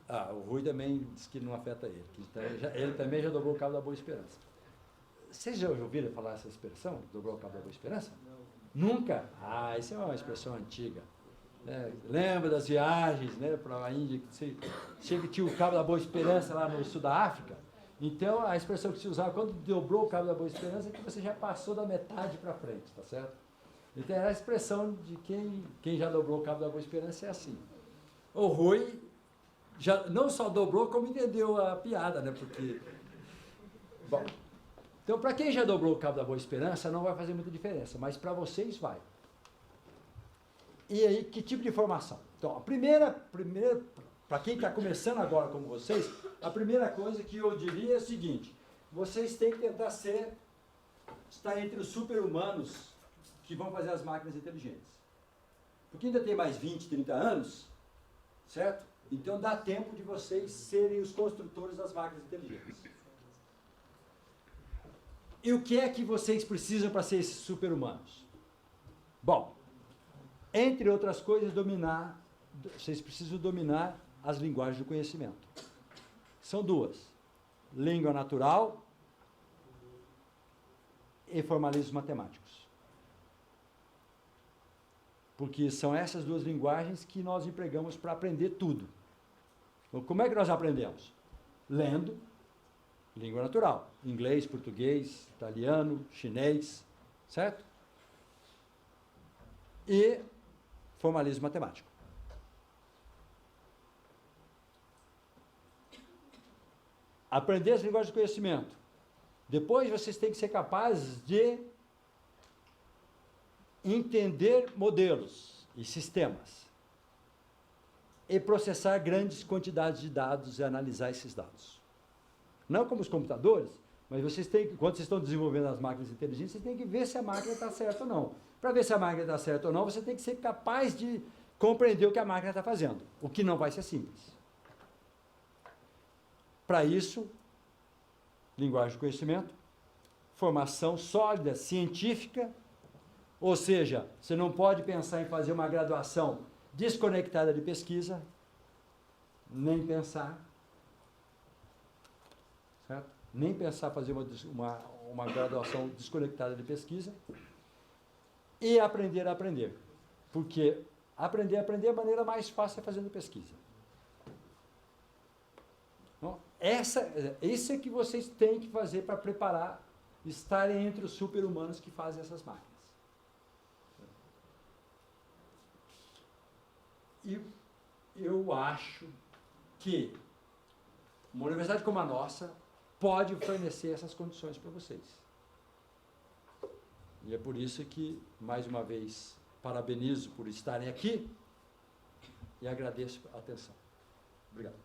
o Rui também disse que não afeta ele, ele também já dobrou o cabo da Boa Esperança. Vocês já ouviram falar essa expressão, dobrou o cabo da Boa Esperança? Não. Nunca? Isso é uma expressão antiga. Lembra das viagens, né, para a Índia, que tinha o cabo da Boa Esperança lá no sul da África? Então, a expressão que se usava quando dobrou o cabo da Boa Esperança é que você já passou da metade para frente, tá certo? Então, a expressão de quem já dobrou o cabo da Boa Esperança é assim. O Rui já não só dobrou, como entendeu a piada, né? Porque... Bom, então, para quem já dobrou o cabo da Boa Esperança, não vai fazer muita diferença, mas para vocês vai. E aí, que tipo de informação? Então, a primeira para quem está começando agora como vocês, a primeira coisa que eu diria é o seguinte: vocês têm que tentar estar entre os super-humanos que vão fazer as máquinas inteligentes. Porque ainda tem mais 20, 30 anos, certo? Então dá tempo de vocês serem os construtores das máquinas inteligentes. E o que é que vocês precisam para ser esses super-humanos? Bom, entre outras coisas, vocês precisam dominar as linguagens do conhecimento. São duas: língua natural e formalismos matemáticos. Porque são essas duas linguagens que nós empregamos para aprender tudo. Então, como é que nós aprendemos? Lendo, língua natural. Inglês, português, italiano, chinês, certo? E formalismo matemático. Aprender as linguagens do conhecimento. Depois vocês têm que ser capazes de entender modelos e sistemas e processar grandes quantidades de dados e analisar esses dados. Não como os computadores, mas vocês têm que, quando vocês estão desenvolvendo as máquinas inteligentes, vocês têm que ver se a máquina está certa ou não. Para ver se a máquina está certa ou não, você tem que ser capaz de compreender o que a máquina está fazendo, o que não vai ser simples. Para isso, linguagem do conhecimento, formação sólida, científica, ou seja, você não pode pensar em fazer uma graduação desconectada de pesquisa, nem pensar, certo? Nem pensar fazer uma graduação desconectada de pesquisa, e aprender a aprender, porque aprender a aprender, a maneira mais fácil é fazendo pesquisa. Então, isso é que vocês têm que fazer para preparar, estarem entre os super-humanos que fazem essas máquinas. E eu acho que uma universidade como a nossa pode fornecer essas condições para vocês. E é por isso que, mais uma vez, parabenizo por estarem aqui e agradeço a atenção. Obrigado.